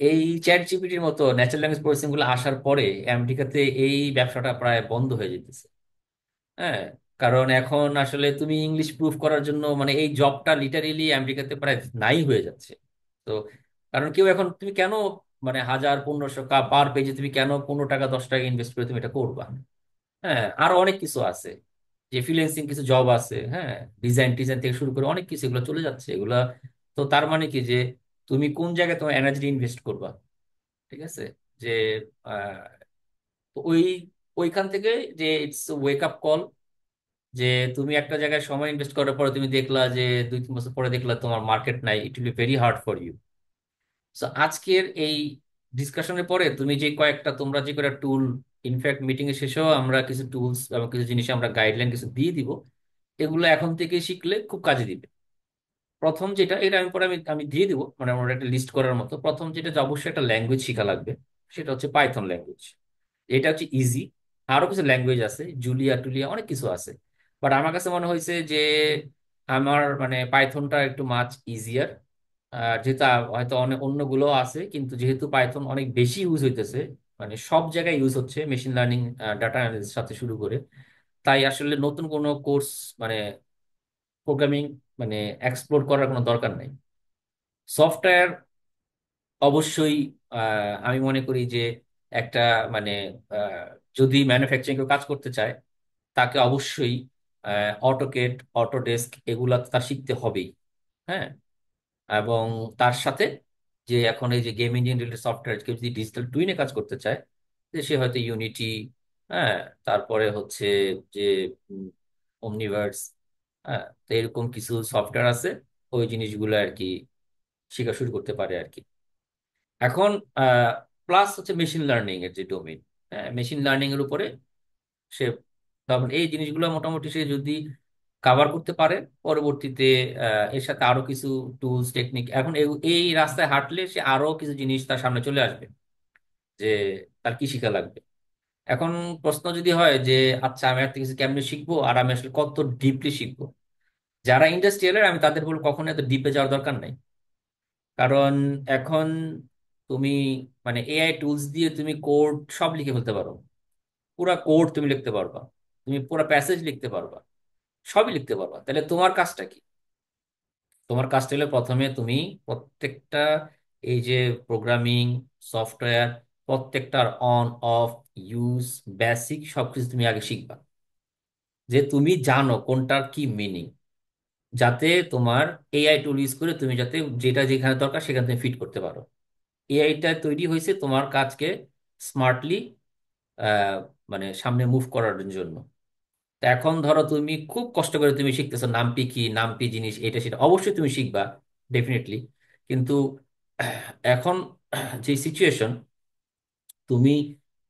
এই চ্যাট জিপিটির মতো ন্যাচারাল ল্যাঙ্গুয়েজ প্রসেসিং গুলো আসার পরে আমেরিকাতে এই ব্যবসাটা প্রায় বন্ধ হয়ে যেতেছে। হ্যাঁ, কারণ এখন আসলে তুমি ইংলিশ প্রুফ করার জন্য মানে এই জবটা লিটারেলি আমেরিকাতে প্রায় নাই হয়ে যাচ্ছে। তো কারণ কেউ এখন, তুমি কেন মানে 1000-1500 পার পেজে তুমি কেন 15 টাকা 10 টাকা ইনভেস্ট করে তুমি এটা করবা? হ্যাঁ, আরো অনেক কিছু আছে, যে ফ্রিল্যান্সিং কিছু জব আছে, হ্যাঁ, ডিজাইন টিজাইন থেকে শুরু করে অনেক কিছু, এগুলো চলে যাচ্ছে এগুলা। তো তার মানে কি যে তুমি কোন জায়গায় তোমার এনার্জি ইনভেস্ট করবা? ঠিক আছে, যে আহ, তো ওইখান থেকে যে ইটস ওয়েক আপ কল, যে তুমি একটা জায়গায় সময় ইনভেস্ট করার পরে তুমি দেখলা যে 2-3 বছর পরে দেখলা তোমার মার্কেট নাই, it will be very hard for you. So আজকের এই ডিসকাশনের পরে তুমি যে কয়েকটা, তোমরা যে কয়েকটা টুল, ইনফ্যাক্ট মিটিং এর শেষেও আমরা কিছু টুলস এবং কিছু জিনিস আমরা গাইডলাইন কিছু দিয়ে দিব, এগুলো এখন থেকে শিখলে খুব কাজে দিবে। প্রথম যেটা, এটা আমি পরে আমি আমি দিয়ে দিব, মানে আমরা একটা লিস্ট করার মতো। প্রথম যেটা, যে অবশ্যই একটা ল্যাঙ্গুয়েজ শেখা লাগবে, সেটা হচ্ছে পাইথন ল্যাঙ্গুয়েজ। এটা হচ্ছে ইজি। আরো কিছু ল্যাঙ্গুয়েজ আছে, জুলিয়া টুলিয়া অনেক কিছু আছে, বাট আমার কাছে মনে হয়েছে যে আমার মানে পাইথনটা একটু মাচ ইজিয়ার। যেহেতু হয়তো অনেক অন্যগুলো আছে, কিন্তু যেহেতু পাইথন অনেক বেশি ইউজ হইতেছে, মানে সব জায়গায় ইউজ হচ্ছে, মেশিন লার্নিং, ডাটা অ্যানালিসিস সাথে শুরু করে, তাই আসলে নতুন কোনো কোর্স, মানে প্রোগ্রামিং, মানে এক্সপ্লোর করার কোনো দরকার নাই। সফটওয়্যার অবশ্যই, আমি মনে করি যে একটা মানে আহ, যদি ম্যানুফ্যাকচারিং কেউ কাজ করতে চায়, তাকে অবশ্যই অটোকেড, অটোডেস্ক এগুলা তো তার শিখতে হবেই। হ্যাঁ, এবং তার সাথে যে এখন এই যে গেম ইঞ্জিন রিলেটেড সফটওয়্যার, কেউ যদি ডিজিটাল টুইনে কাজ করতে চায়, যে সে হয়তো ইউনিটি, হ্যাঁ, তারপরে হচ্ছে যে ওমনিভার্স, হ্যাঁ, তো এরকম কিছু সফটওয়্যার আছে, ওই জিনিসগুলো আর কি শেখা শুরু করতে পারে আর কি। এখন প্লাস হচ্ছে মেশিন লার্নিং এর যে ডোমেইন, হ্যাঁ, মেশিন লার্নিং এর উপরে সে, তখন এই জিনিসগুলো মোটামুটি সে যদি কাভার করতে পারে, পরবর্তীতে এর সাথে আরো কিছু টুলস টেকনিক, এখন এই রাস্তায় হাঁটলে সে আরো কিছু জিনিস তার সামনে চলে আসবে, যে তার কি শিখা লাগবে। এখন প্রশ্ন যদি হয় যে আচ্ছা, আমি একটা কিছু কেমনে শিখবো, আর আমি আসলে কত ডিপলি শিখবো, যারা ইন্ডাস্ট্রিয়ালের আমি তাদের বলবো কখনো এত ডিপে যাওয়ার দরকার নাই। কারণ এখন তুমি মানে এআই টুলস দিয়ে তুমি কোড সব লিখে ফেলতে পারো, পুরা কোড তুমি লিখতে পারবা, তুমি পুরা প্যাসেজ লিখতে পারবা, সবই লিখতে পারবা। তাহলে তোমার কাজটা কি? তোমার কাজটা হলে প্রথমে তুমি প্রত্যেকটা এই যে প্রোগ্রামিং সফটওয়্যার, প্রত্যেকটার অন অফ ইউজ, বেসিক সবকিছু তুমি আগে শিখবা, যে তুমি জানো কোনটার কি মিনিং, যাতে তোমার এআই টুল ইউজ করে তুমি যাতে যেটা যেখানে দরকার সেখানে তুমি ফিট করতে পারো। এআইটা তৈরি হয়েছে তোমার কাজকে স্মার্টলি মানে সামনে মুভ করার জন্য। তো এখন ধরো তুমি খুব কষ্ট করে তুমি শিখতেছো নামপি কি, নামপি জিনিস এটা সেটা অবশ্যই তুমি শিখবা, ডেফিনেটলি। কিন্তু এখন যে সিচুয়েশন, তুমি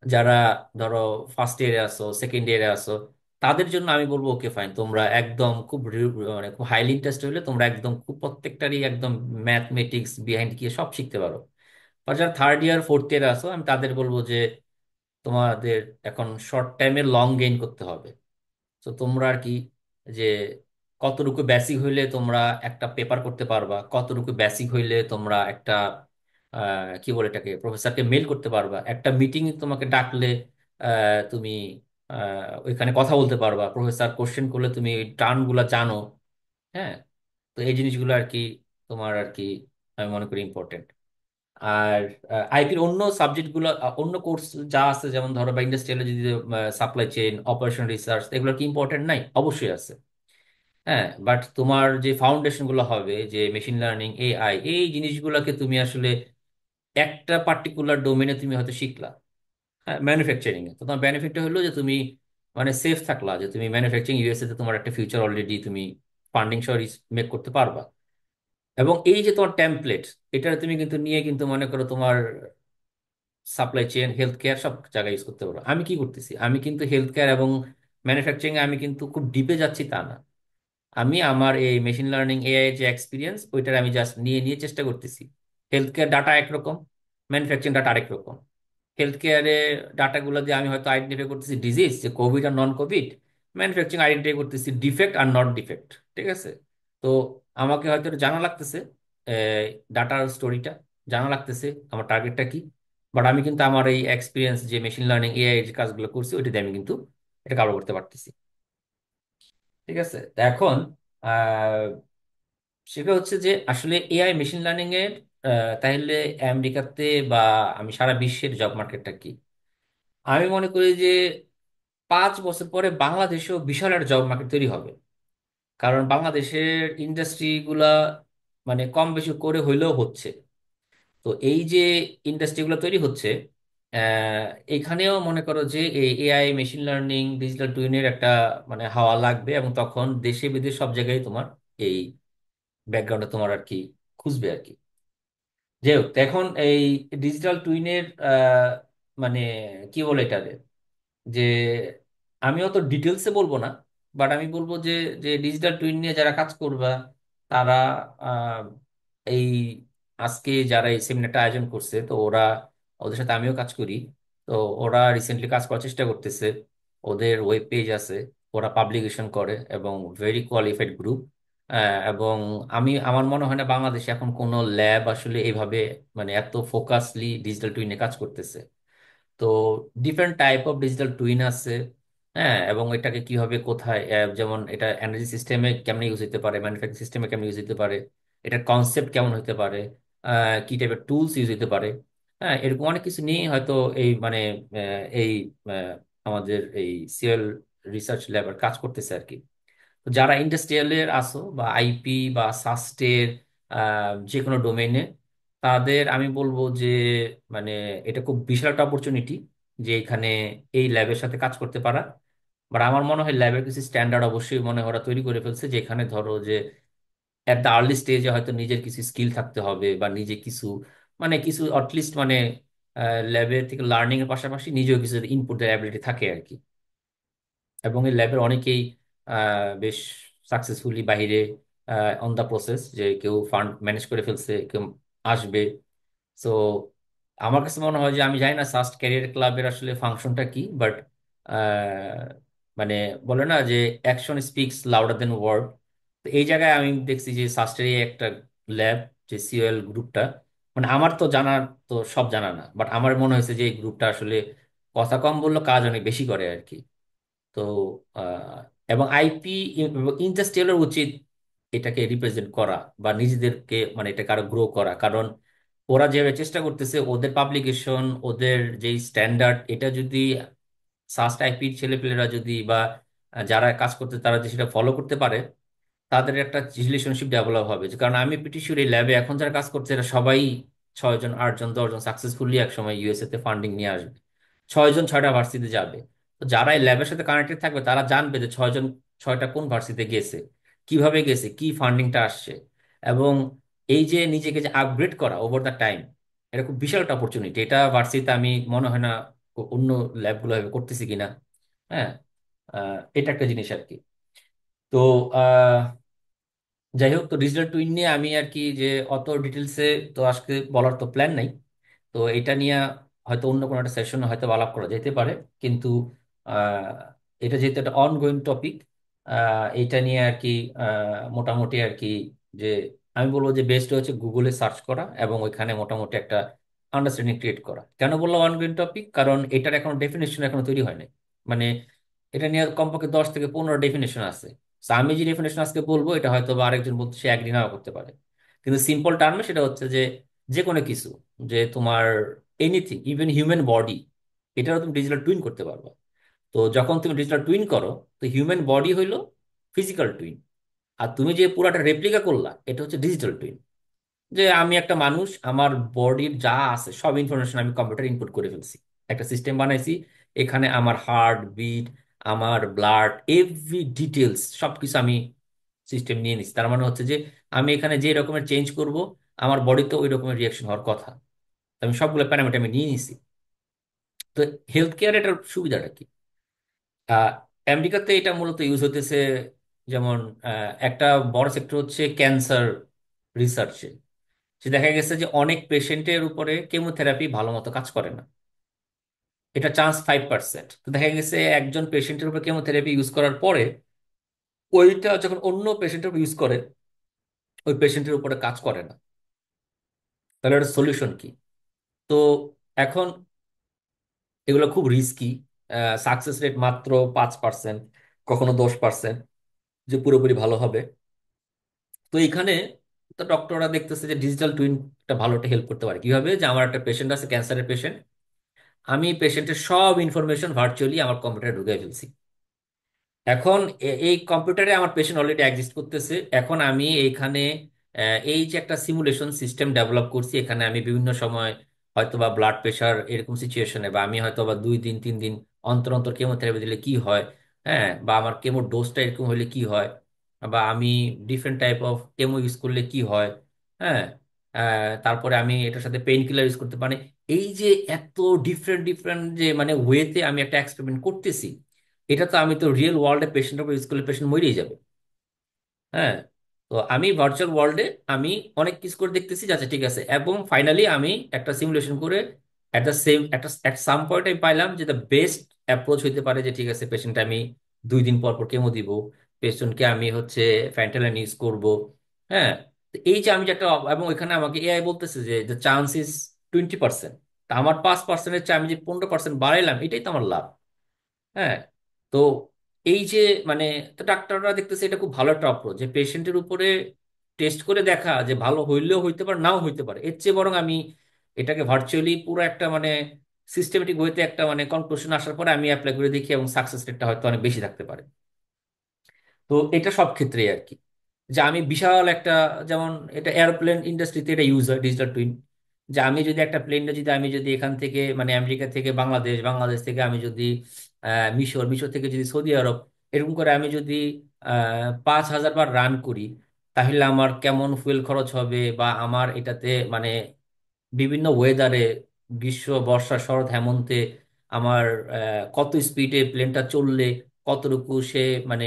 যারা ধরো ফার্স্ট ইয়ারে আসো, সেকেন্ড ইয়ারে আসো, তাদের জন্য আমি বলবো ওকে ফাইন, তোমরা একদম খুব মানে খুব হাইলি ইন্টারেস্ট হলে তোমরা একদম খুব প্রত্যেকটারই একদম ম্যাথমেটিক্স বিহাইন্ড গিয়ে সব শিখতে পারো। আর যারা থার্ড ইয়ার ফোর্থ ইয়ারে আসো, আমি তাদের বলবো যে তোমাদের এখন শর্ট টাইমে লং গেইন করতে হবে। তো তোমরা আর কি, যে কতটুকু বেসিক হইলে তোমরা একটা পেপার করতে পারবা, কতটুকু বেসিক হইলে তোমরা একটা কি বলে এটাকে প্রফেসরকে মেল করতে পারবা, একটা মিটিং তোমাকে ডাকলে তুমি ওইখানে কথা বলতে পারবা, প্রফেসর কোশ্চেন করলে তুমি ওই টার্ম গুলা জানো। হ্যাঁ, তো এই জিনিসগুলো আর কি তোমার আর কি আমি মনে করি ইম্পর্টেন্ট। আর আইপির অন্য সাবজেক্ট গুলো, অন্য কোর্স যা আছে, যেমন ধরো বা ইন্ডাস্ট্রিয়াল যদি সাপ্লাই চেইন, অপারেশন রিসার্চ, এগুলো কি ইম্পর্টেন্ট নাই? অবশ্যই আছে। হ্যাঁ, বাট তোমার যে ফাউন্ডেশন গুলো হবে, যে মেশিন লার্নিং, এআই, এই জিনিসগুলোকে তুমি আসলে একটা পার্টিকুলার ডোমেনে তুমি হয়তো শিখলা। হ্যাঁ, ম্যানুফ্যাকচারিং এ তো তোমার বেনিফিটটা হলো যে তুমি মানে সেফ থাকলা, যে তুমি ম্যানুফ্যাকচারিং ইউএসএ তে তোমার একটা ফিউচার অলরেডি তুমি ফান্ডিং সহ মেক করতে পারবা। এবং এই যে তোমার টেমপ্লেট, এটা তুমি কিন্তু নিয়ে কিন্তু মনে করো তোমার সাপ্লাই চেইন, হেলথ কেয়ার সব জায়গায় ইউজ করতে পারো। আমি কি করতেছি, আমি কিন্তু হেলথ কেয়ার এবং ম্যানুফ্যাকচারিং এ আমি কিন্তু খুব ডিপে যাচ্ছি তা না। আমি আমার এই মেশিন লার্নিং এআই এর যে এক্সপিরিয়েন্স, ওইটার আমি জাস্ট নিয়ে নিয়ে চেষ্টা করতেছি। হেলথ কেয়ার ডাটা একরকম, ম্যানুফ্যাকচারিং ডাটা আরেক রকম। হেলথ কেয়ারে ডাটাগুলো দিয়ে আমি হয়তো আইডেন্টিফাই করতেছি ডিজিজ, যে কোভিড আর নন কোভিড। ম্যানুফ্যাকচারিং আইডেন্টিফাই করতেছি ডিফেক্ট আর নট ডিফেক্ট। ঠিক আছে? তো আমাকে হয়তো এটা জানা লাগতেছে, ডাটার স্টোরিটা জানা লাগতেছে, আমার টার্গেটটা কি। বাট আমি কিন্তু আমার এই এক্সপিরিয়েন্স যে মেশিন লার্নিং এআই যে কাজগুলো করছি, ওইটাতে আমি কিন্তু এটা কাভার করতে পারতেছি। ঠিক আছে, তো এখন আহ, সেটা হচ্ছে যে আসলে এআই মেশিন লার্নিং এর তাহলে আমেরিকাতে বা আমি সারা বিশ্বের জব মার্কেটটা কি, আমি মনে করি যে 5 বছর পরে বাংলাদেশেও বিশাল একটা জব মার্কেট তৈরি হবে। কারণ বাংলাদেশের ইন্ডাস্ট্রি গুলা মানে কম বেশি করে হইলেও হচ্ছে। তো এই যে ইন্ডাস্ট্রিগুলো তৈরি হচ্ছে, আহ, এখানেও মনে করো যে এই এআই মেশিন লার্নিং ডিজিটাল টুইনের একটা মানে হাওয়া লাগবে, এবং তখন দেশে বিদেশে সব জায়গায় তোমার এই ব্যাকগ্রাউন্ডে তোমার আর কি খুঁজবে আর কি। যাই হোক, তো এখন এই ডিজিটাল টুইনের মানে কি বলে এটারে, যে আমি অত ডিটেলসে বলবো না, বাট আমি বলবো যে যে ডিজিটাল টুইন নিয়ে যারা কাজ করবা তারা আহ, এই আজকে যারা এই সেমিনারটা আয়োজন করছে, তো ওরা, ওদের সাথে আমিও কাজ করি। তো ওরা রিসেন্টলি কাজ করার চেষ্টা করতেছে, ওদের ওয়েব পেজ আছে, ওরা পাবলিকেশন করে এবং ভেরি কোয়ালিফাইড গ্রুপ। এবং আমার মনে হয় না বাংলাদেশে এখন কোনো ল্যাব আসলে এইভাবে মানে এত ফোকাসলি ডিজিটাল টুইনে কাজ করতেছে। তো different type of digital twin আছে। হ্যাঁ, এবং এটাকে কিভাবে কোথায় যেমন এটা এনার্জি সিস্টেমে কেমন ইউজ হতে পারে, ম্যানুফ্যাকচারিং সিস্টেমে কেমন ইউজ হতে পারে, এটার কনসেপ্ট কেমন হতে পারে, কি টাইপের টুলস ইউজ হতে পারে। হ্যাঁ, এরকম অনেক কিছু নিয়ে হয়তো এই মানে এই আমাদের এই সিএল রিসার্চ ল্যাবের কাজ করতেছে আর কি। তো যারা ইন্ডাস্ট্রিয়ালের আসো বা আইপি বা সাস্টের যে কোনো ডোমেইনে, তাদের আমি বলবো যে মানে এটা খুব বিশাল একটা অপরচুনিটি যে এখানে এই ল্যাবের সাথে কাজ করতে পারা। বাট আমার মনে হয় ল্যাবের কিছু স্ট্যান্ডার্ড অবশ্যই মনে হয় ওরা তৈরি করে ফেলছে, যেখানে ধরো যে এট দ্য আর্লি স্টেজে হয়তো নিজের কিছু স্কিল থাকতে হবে, বা নিজে কিছু মানে কিছু অ্যাটলিস্ট মানে ল্যাবের থেকে লার্নিং এর পাশাপাশি নিজেও কিছু ইনপুট দেওয়ার অ্যাবিলিটি থাকে আর কি। এবং এই ল্যাবের অনেকেই বেশ সাকসেসফুলি বাইরে অন দা প্রসেস, যে কেউ ফান্ড ম্যানেজ করে ফেলছে, কেউ আসবে। সো আমার কাছে মনে হয় যে আমি জানি না সাস্ট ক্যারিয়ার ক্লাবের আসলে ফাংশনটা কি, বাট মানে বলে না যে অ্যাকশন স্পিক্স লাউডার দেন ওয়ার্ড। তো এই জায়গায় আমি দেখছি যে সাস্টেরই একটা ল্যাব, যে সিওএল গ্রুপটা, মানে আমার তো জানা, তো সব জানা না, বাট আমার মনে হয়েছে যে এই গ্রুপটা আসলে কথা কম বললো, কাজ অনেক বেশি করে আর কি। তো আহ, এবং আইপি ইন্ডাস্ট্রিয়ালের উচিত এটাকে রিপ্রেজেন্ট করা বা নিজেদেরকে মানে এটাকে আরো গ্রো করা। কারণ ওরা যেভাবে চেষ্টা করতেছে, ওদের পাবলিকেশন, ওদের যেই স্ট্যান্ডার্ড, এটা যদি সাস্ট আইপির ছেলেপেলেরা যদি বা যারা কাজ করতে তারা যদি সেটা ফলো করতে পারে, তাদের একটা রিলেশনশিপ ডেভেলপ হবে। যে কারণ আমি প্রিটি শিওর এই ল্যাবে এখন যারা কাজ করছে এরা সবাই 6 জন 8 জন 10 জন সাকসেসফুলি একসময় ইউএসএ তে ফান্ডিং নিয়ে আসবে। 6 জন 6টা ভার্সিটিতে যাবে। তো যারা এই ল্যাবের সাথে কানেক্টেড থাকবে তারা জানবে যে 6 জন 6টা কোন ভার্সিটিতে গেছে, কিভাবে গেছে, কি ফান্ডিংটা আসছে। এবং এই যে নিজেকে যে আপগ্রেড করা ওভার দ্য টাইম, এটা খুব বিশাল একটা অপরচুনিটি। এটা ভার্সিটিতে আমি মনে হয় না অন্য ল্যাবগুলো এভাবে করতেছি কিনা। হ্যাঁ, এটা একটা জিনিস আর কি। তো যাই হোক, তো ডিজিটাল টুইন নিয়ে আমি আর কি যে অত ডিটেলসে তো আজকে বলার তো প্ল্যান নাই। তো এটা নিয়ে হয়তো অন্য কোনো একটা সেশনে হয়তো আলাপ করা যেতে পারে। কিন্তু এটা যেহেতু একটা অনগোয়িং টপিক, এইটা নিয়ে আর কি মোটামুটি আর কি, যে আমি বলবো যে বেস্ট হচ্ছে গুগলে সার্চ করা এবং ওইখানে মোটামুটি একটা আন্ডারস্ট্যান্ডিং ক্রিয়েট করা। কেন বললাম অনগ্রিন টপিক, কারণ এটার এখন ডেফিনেশন এখনো তৈরি হয় নাই। মানে এটা নিয়ে কমপক্ষে 10 থেকে 15 ডেফিনেশন আছে। So, আমি যে ডেফিনেশন আজকে বলবো এটা হয়তো বা আরেকজন বলতে সে একদিন নাও করতে পারে, কিন্তু সিম্পল টার্মে সেটা হচ্ছে যে যে কোনো কিছু, যে তোমার এনিথিং, ইভেন হিউম্যান বডি, এটারও তুমি ডিজিটাল টুইন করতে পারবে। তো যখন তুমি ডিজিটাল টুইন করো, তো হিউম্যান বডি হইলো ফিজিক্যাল টুইন, আর তুমি যে পুরাটা রেপ্লিকা করলা এটা হচ্ছে ডিজিটাল টুইন। যে আমি একটা মানুষ, আমার বডির যা আছে সব ইনফরমেশন আমি কম্পিউটার ইনপুট করে ফেলছি, একটা সিস্টেম বানাইছি, এখানে আমার হার্ট বিট, আমার ব্লাড, এভরি ডিটেলস সবকিছু আমি সিস্টেম নিয়ে নিচ্ছি। তার মানে হচ্ছে যে আমি এখানে যে রকমের চেঞ্জ করব, আমার বডিতে ওই রকমের রিয়াকশন হওয়ার কথা। তো আমি সবগুলো প্যারামিটার আমি নিয়ে নিছি। তো হেলথ কেয়ার এটার সুবিধাটা কি? আহ, আমেরিকাতে এটা মূলত ইউজ হতেছে, যেমন একটা বড় সেক্টর হচ্ছে ক্যান্সার রিসার্চে। সে দেখা গেছে যে অনেক পেশেন্টের উপরে কেমোথেরাপি ভালো মতো কাজ করে না, এটা চান্স 5%। তো দেখা গেছে একজন পেশেন্টের উপর কেমোথেরাপি ইউজ করার পরে ওইটা যখন অন্য পেশেন্টের উপর ইউজ করে, ওই পেশেন্টের উপরে কাজ করে না। তাহলে একটা সলিউশন কি? তো এখন এগুলো খুব রিস্কি, সাকসেস রেট মাত্র 5%, কখনো 10% যে পুরোপুরি ভালো হবে। তো এইখানে তো ডক্টররা দেখতেছে যে ডিজিটাল টুইনটা ভালো একটা হেল্প করতে পারে কিভাবে, যে আমার একটা পেশেন্ট আছে, ক্যান্সারের পেশেন্ট, আমি পেশেন্টের সব ইনফরমেশন ভার্চুয়ালি আমার কম্পিউটারে ঢুকিয়ে ফেলছি। এখন এই কম্পিউটারে আমার পেশেন্ট অলরেডি এক্সিস্ট করতেছে। এখন আমি এইখানে এই যে একটা সিমুলেশন সিস্টেম ডেভেলপ করছি, এখানে আমি বিভিন্ন সময় হয়তো বা ব্লাড প্রেশার এরকম সিচুয়েশনে, বা আমি হয়তো বা 2 দিন 3 দিন অন্তর অন্তর কেমোথেরাপি দিলে কি হয়, হ্যাঁ, বা আমার কেমো ডোজটা এরকম হলে কি হয়, বা আমি different type of chemo use করলে কি হয়, হ্যাঁ, তারপরে আমি এটার সাথে পেইন কিলার ইউজ করতে পারি। এই যে এত ডিফারেন্ট ডিফারেন্ট যে মানে ওয়েতে আমি একটা এক্সপেরিমেন্ট করতেছি, এটা তো আমি তো রিয়েল ওয়ার্ল্ডে পেশেন্টের উপর ইউজ করলে পেশেন্ট মরেই যাবে। হ্যাঁ, তো আমি ভার্চুয়াল ওয়ার্ল্ডে আমি অনেক কিছু করে দেখতেছি, যাচ্ছে ঠিক আছে, এবং ফাইনালি আমি একটা সিমুলেশন করে এট দ্য সেম একটা এট সাম পয়েন্ট আমি পাইলাম যে দ্য বেস্ট অ্যাপ্রোচ হইতে পারে, যে ঠিক আছে পেশেন্টটা আমি 2 দিন পর পর কেমো দিব, পেশেন্টকে আমি হচ্ছে ফ্যান্টালাইন ইউজ করব। হ্যাঁ, তো এই যে আমি যে একটা এবং এখানে আমাকে এআই বলতেছে যে দ্য চান্স ইজ 20%, তা আমার 5%-এর চেয়ে আমি যে 15% বাড়াইলাম, এটাই তো আমার লাভ। হ্যাঁ, তো এই যে মানে, তো ডাক্তাররা দেখতেছে এটা খুব ভালো একটা অ্যাপ্রোচ, যে পেশেন্টের উপরে টেস্ট করে দেখা যে ভালো হইলেও হইতে পারে, নাও হইতে পারে, এর চেয়ে বরং আমি এটাকে ভার্চুয়ালি পুরো একটা মানে সিস্টেমেটিক ওয়েতে একটা মানে কনক্লুশন আসার পরে আমি অ্যাপ্লাই করে দেখি, এবং সাকসেস রেটটা হয়তো অনেক বেশি থাকতে পারে। তো এটা সব ক্ষেত্রেই আর কি, যে আমি বিশাল একটা, যেমন এটা এয়ারপ্লেন ইন্ডাস্ট্রিতে এটা ইউজ হয় ডিজিটাল টুইন। যে আমি যদি একটা প্লেনটা যদি আমি যদি এখান থেকে মানে আমেরিকা থেকে বাংলাদেশ, বাংলাদেশ থেকে আমি যদি মিশর, মিশর থেকে যদি সৌদি আরব, এরকম করে আমি যদি 5,000 বার রান করি, তাহলে আমার কেমন ফুয়েল খরচ হবে, বা আমার এটাতে মানে বিভিন্ন ওয়েদারে, গ্রীষ্ম বর্ষা শরৎ হেমন্তে আমার কত স্পিডে প্লেনটা চললে কতটুকু সে মানে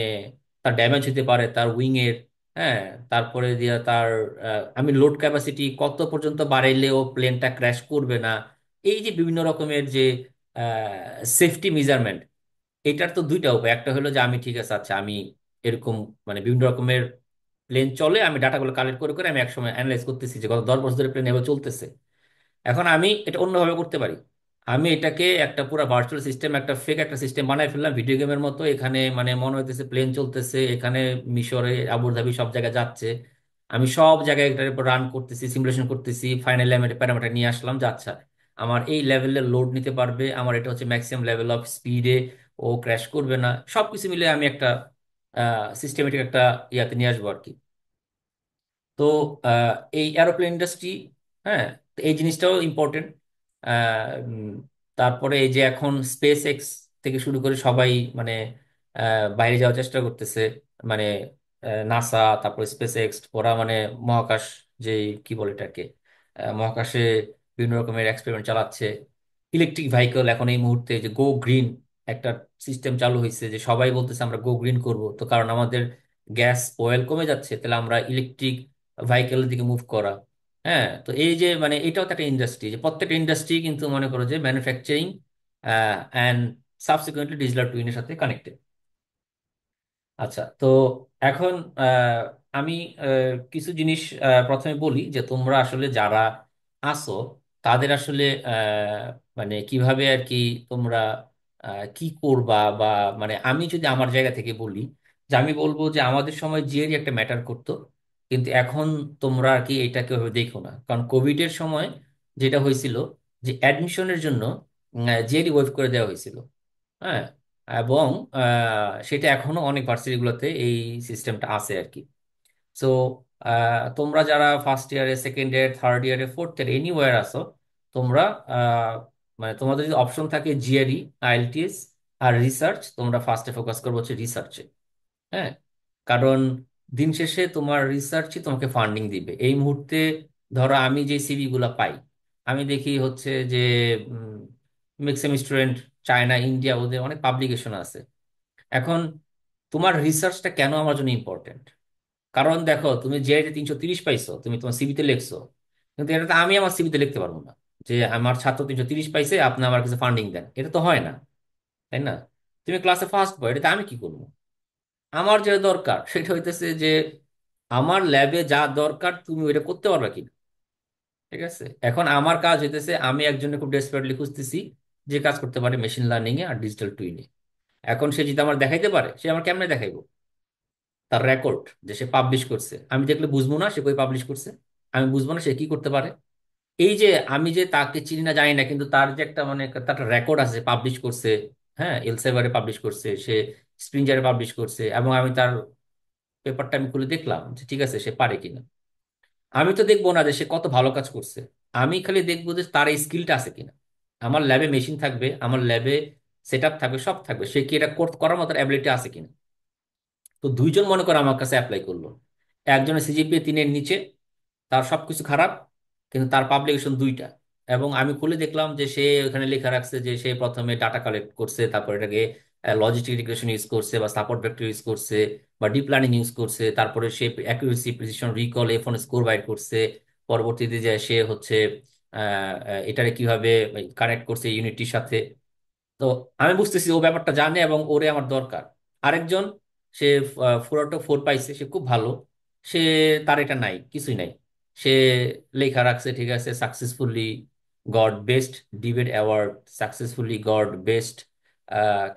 তার ড্যামেজ হতে পারে তার উইং এর। হ্যাঁ, তারপরে দিয়ে তার আমি লোড ক্যাপাসিটি কত পর্যন্ত বাড়াইলেও প্লেনটা ক্র্যাশ করবে না। এই যে বিভিন্ন রকমের যে সেফটি মেজারমেন্ট, এটার তো দুইটা উপায়, একটা হলো যে আমি ঠিক আছে, আচ্ছা আমি এরকম মানে বিভিন্ন রকমের প্লেন চলে, আমি ডাটাগুলো কালেক্ট করে করে আমি একসময় অ্যানালাইজ করতেছি যে গত 10 বছর ধরে প্লেন এভাবে চলতেছে। এখন আমি এটা অন্যভাবে করতে পারি, আমি এটাকে একটা পুরো ভার্চুয়াল সিস্টেম, একটা ফেক একটা সিস্টেম বানাই ফেললাম ভিডিও গেমের মতো, এখানে মানে মনে হইতেছে প্লেন চলতেছে, এখানে মিশরে আবুধাবি সব জায়গায় যাচ্ছে, আমি সব জায়গায় এটার উপর রান করতেছি, সিমুলেশন করতেছি, ফাইনালি আমি প্যারামিটার নিয়ে আসলাম যে আচ্ছা আমার এই লেভেলের লোড নিতে পারবে, আমার এটা হচ্ছে ম্যাক্সিমাম লেভেল অফ স্পিডে, ও ক্র্যাশ করবে না, সবকিছু মিলে আমি একটা সিস্টেমেটিক একটা ইয়াতে নিয়ে আসবো আর কি। তো এই এরোপ্লেন ইন্ডাস্ট্রি, হ্যাঁ, তো এই জিনিসটাও ইম্পর্টেন্ট। তারপরে এই যে এখন স্পেস এক্স থেকে শুরু করে সবাই মানে বাইরে যাওয়ার চেষ্টা করতেছে, মানে নাসা, তারপরে স্পেস এক্স, ওরা মানে মহাকাশ, যে কি বলে এটাকে, মহাকাশে বিভিন্ন রকমের এক্সপেরিমেন্ট চালাচ্ছে। ইলেকট্রিক ভেহিকল এখন এই মুহূর্তে যে গো গ্রিন একটা সিস্টেম চালু হয়েছে, যে সবাই বলতেছে আমরা গো গ্রিন করব, তো কারণ আমাদের গ্যাস অয়েল কমে যাচ্ছে, তাহলে আমরা ইলেকট্রিক ভেহিকেলের দিকে মুভ করা। হ্যাঁ, তো এই যে মানে এটাও তো একটা ইন্ডাস্ট্রি, যে প্রত্যেকটা ইন্ডাস্ট্রি কিন্তু মনে করো যে ম্যানুফ্যাকচারিং অ্যান্ড সাবসিকুয়েন্টলি ডিজিটাল টুইনের সাথে কানেক্টেড। আচ্ছা, তো এখন আমি কিছু জিনিস প্রথমে বলি যে তোমরা আসলে যারা আসো তাদের আসলে মানে কিভাবে আর কি তোমরা কি করবা, বা মানে আমি যদি আমার জায়গা থেকে বলি, যে আমি বলবো যে আমাদের সময় জিআরই একটা ম্যাটার করতো, কিন্তু এখন তোমরা আর কি এটাকে ওইভাবে দেখো না। কারণ কোভিড এর সময় যেটা হয়েছিল, যে অ্যাডমিশনের জন্য জিআরই ওয়েভ করে দেওয়া হয়েছিল। হ্যাঁ, এবং সেটা এখনো অনেক ভার্সিটিগুলোতে এই সিস্টেমটা আছে আর কি। সো তোমরা যারা ফার্স্ট ইয়ারে, সেকেন্ড ইয়ার, থার্ড ইয়ারে, ফোর্থ ইয়ারে এনিওয়ার আসো, তোমরা আহ, মানে তোমাদের যদি অপশন থাকে জিআরই, আইএলটিএস আর রিসার্চ, তোমরা ফার্স্টে ফোকাস করবো হচ্ছে রিসার্চে। হ্যাঁ, কারণ দিন শেষে তোমার রিসার্চই তোমাকে ফান্ডিং দিবে এই মুহূর্তে। ধরো আমি যে সিভি গুলা পাই, আমি দেখি হচ্ছে যে ম্যাক্সিমাম স্টুডেন্ট চায়না, ইন্ডিয়া, ওদের অনেক পাবলিকেশন আছে। এখন তোমার রিসার্চটা কেন আমার জন্য ইম্পর্টেন্ট? কারণ দেখো, তুমি যে 330 পাইছো, তুমি তোমার সিভিতে লিখছো, কিন্তু এটা তো আমি আমার সিভিতে লিখতে পারবো না যে আমার ছাত্র 330 পাইছে, আপনি আমার কাছে ফান্ডিং দেন। এটা তো হয় না, তাই না? তুমি ক্লাসে ফার্স্ট বয়, এটাতে আমি কি করবো? আমার যেটা দরকার সেটা হইতেছে যে আমার ল্যাবে যা দরকার তুমি ওইটা করতে পারবে কিনা। ঠিক আছে, এখন আমার কাজ হইতেছে আমি একজনে খুব ডেসপারেটলি খুঁজতেছি যে কাজ করতে পারে মেশিন লার্নিং এ আর ডিজিটাল টুইনে। এখন সে যদি আমার দেখাইতে পারে, সে আমার কেমনে দেখাইবো? তার রেকর্ড, যে সে পাবলিশ করছে, আমি দেখলে বুঝবো না সে কই পাবলিশ করছে? আমি বুঝবো না সে কি করতে পারে? এই যে আমি যে তাকে চিনি না জানি না, কিন্তু তার যে একটা মানে তার রেকর্ড আছে, পাবলিশ করছে, হ্যাঁ, এলসেভারে পাবলিশ করছে, সে স্প্রিঞ্জারে পাবলিশ করছে, এবং আমি তার পেপারটা আমি খুলে দেখলাম যে ঠিক আছে সে পারে কিনা। আমি তো দেখবো না যে সে কত ভালো কাজ করছে, আমি খালি দেখবো যে তার এই স্কিলটা আছে কিনা। আমার ল্যাবে মেশিন থাকবে, আমার ল্যাবে সেট আপ থাকবে, সব থাকবে, সে কি এটা করার মতো অ্যাবিলিটি আছে কিনা। তো দুইজন মনে করো আমার কাছে অ্যাপ্লাই করলো, একজনের সিজিপিএ 3-এর নিচে, তার সবকিছু খারাপ, কিন্তু তার পাবলিকেশন 2টা। এবং আমি খুলে দেখলাম যে সে ওখানে লেখা রাখছে যে সে প্রথমে ডাটা কালেক্ট করছে, তারপর এটাকে লজিস্টিক রিগ্রেশন ইউজ করছে, বা সাপোর্ট ভেক্টর ইউজ করছে, বা ডিপ লার্নিং ইউজ করছে, তারপরে সে accuracy, precision, recall, F1 score বাইর করছে। পরবর্তীতে যে সে হচ্ছে এটারে কিভাবে কানেক্ট করছে ইউনিটির সাথে। তো আমি বুঝতেছি ও ব্যাপারটা জানে এবং ওরে আমার দরকার। আরেকজন, সে 4/4 পাইছে, সে খুব ভালো, সে, তার এটা নাই, কিছুই নাই। সে লেখা রাখছে ঠিক আছে, successfully god best debate award, successfully god best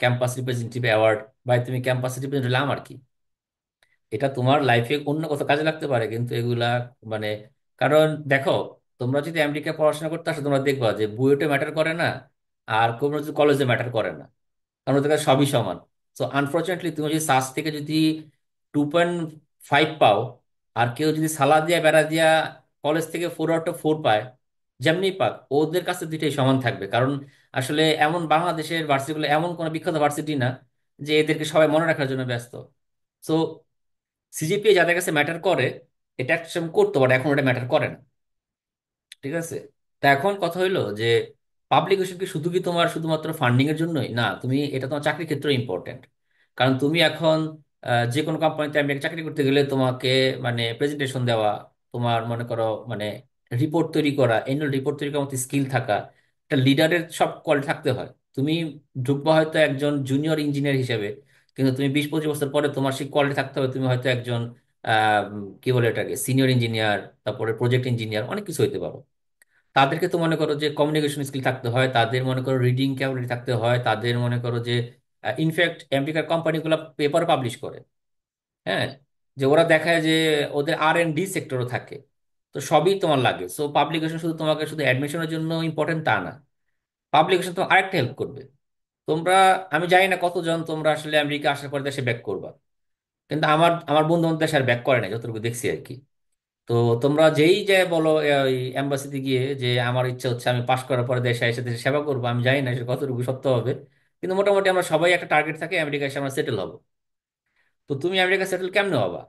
campus representative award. ভাই, তুমি ক্যাম্পাস রিপ্রেজেন্টেটিভ আমার কি? এটা তোমার লাইফে অন্য কোথাও কাজে লাগতে পারে, কিন্তু এগুলা মানে, কারণ দেখো, তোমরা যদি আমেরিকায় পড়াশোনা করতে আসো, তোমরা দেখবা যে বুয়েটে ম্যাটার করে না, আর কোনো যদি কলেজে ম্যাটার করে না, কারণ ওদের কাছে সবই সমান। সো আনফর্চুনেটলি তুমি যদি সাস থেকে যদি 2.5 পাও, আর কেউ যদি সালা দিয়া বেড়া দিয়া কলেজ থেকে 4/4 পায়, যেমনি পাক, ওদের কাছে দুইটাই সমান থাকবে। কারণ আসলে এমন বাংলাদেশের ভার্সিটিগুলো এমন কোনো বিখ্যাত ভার্সিটি না যে এদেরকে সবাই মনে রাখার জন্য ব্যস্ত। সো সিজিপিএ যাদের কাছে ম্যাটার করে, এটা একটা সময় করতে পারে, এখন ওটা ম্যাটার করে না। ঠিক আছে, তা এখন কথা হইলো যে পাবলিকেশন কি শুধু কি তোমার শুধুমাত্র ফান্ডিং এর জন্যই না, তুমি এটা তোমার চাকরির ক্ষেত্রে ইম্পর্টেন্ট। কারণ তুমি এখন যে কোনো কোম্পানিতে আমি চাকরি করতে গেলে তোমাকে মানে প্রেজেন্টেশন দেওয়া, তোমার মনে করো মানে রিপোর্ট তৈরি করা, এনুয়াল রিপোর্ট তৈরি করার মতো স্কিল থাকা, একটা লিডারের সব কোয়ালিটি থাকতে হয়। তুমি ঢুকবা হয়তো একজন জুনিয়র ইঞ্জিনিয়ার হিসেবে, কিন্তু তুমি 20-25 বছর পরে তোমার সেই কোয়ালিটি থাকতে হবে, তুমি হয়তো একজন কি বলে এটাকে, সিনিয়র ইঞ্জিনিয়ার, তারপরে প্রজেক্ট ইঞ্জিনিয়ার, অনেক কিছু হইতে পারো। তাদেরকে তো মনে করো যে কমিউনিকেশন স্কিল থাকতে হয়, তাদের মনে করো রিডিং ক্যাপাবিলিটি থাকতে হয়, তাদের মনে করো যে ইনফ্যাক্ট আমেরিকার কোম্পানিগুলো পেপার পাবলিশ করে, হ্যাঁ, যে ওরা দেখায় যে ওদের R&D সেক্টরও থাকে। তো সবই তোমার লাগে। সো পাবলিকেশন শুধু তোমাকে শুধু অ্যাডমিশনের জন্য ইম্পর্টেন্ট তা না, পাবলিকেশন তোমার আরেকটা হেল্প করবে। তোমরা, আমি জানি না কতজন তোমরা আসলে আমেরিকা আসার পরে দেশে ব্যাক করবা, কিন্তু আমার আমার বন্ধু বান্ধব দেশে আর ব্যাক করে না যতটুকু দেখছি আর কি। তো তোমরা যেই যে বলো ওই এম্বাসিতে গিয়ে যে আমার ইচ্ছা হচ্ছে আমি পাশ করার পরে দেশে এসে দেশে সেবা করবো, আমি জানি না সেটা কতটুকু সত্য হবে, কিন্তু মোটামুটি আমরা সবাই একটা টার্গেট থাকে আমেরিকা এসে আমরা সেটেল হবো। তো তুমি আমেরিকা সেটেল কেমনে হবা?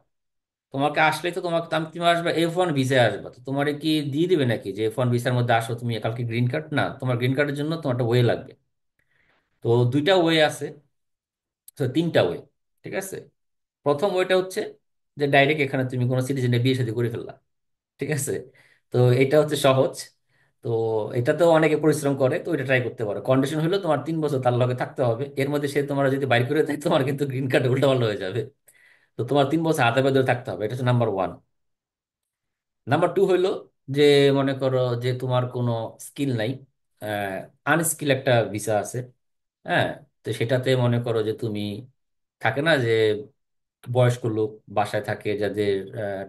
তোমাকে আসলেই তো তোমাকে তুমি আসবে F1 ভিসায় আসবা, তো তোমার কি দিয়ে দিবে নাকি যে F1 ভিসার মধ্যে আসো তুমি কালকে গ্রিন কার্ড? না, তোমার গ্রিন কার্ডের জন্য তোমার একটা ওয়ে লাগবে। তো দুইটা ওয়ে আছে, তো তিনটা ওয়ে। ঠিক আছে, প্রথম ওয়েটা হচ্ছে যে ডাইরেক্ট এখানে তুমি কোনো সিটিজেনের বিয়ে শাদী করে ফেললা। ঠিক আছে, তো এটা হচ্ছে সহজ। তো এটাতেও অনেকে পরিশ্রম করে, তো এটা ট্রাই করতে পারো। কন্ডিশন হলো তোমার 3 বছর তার লগে থাকতে হবে, এর মধ্যে সে তোমার যদি বাইর করে দেয় তোমার কিন্তু গ্রিন কার্ড উল্টাপাল্টা হয়ে যাবে। তো তোমার 3 বছর হাতে পায়ে ধরে থাকতে হবে, এটা হচ্ছে নাম্বার 1। নাম্বার 2 হইলো যে মনে করো যে তোমার কোনো স্কিল নাই, আনস্কিল একটা ভিসা আছে। হ্যাঁ, তো সেটাতে মনে করো যে তুমি, থাকে না যে বয়স্ক লোক বাসায় থাকে যাদের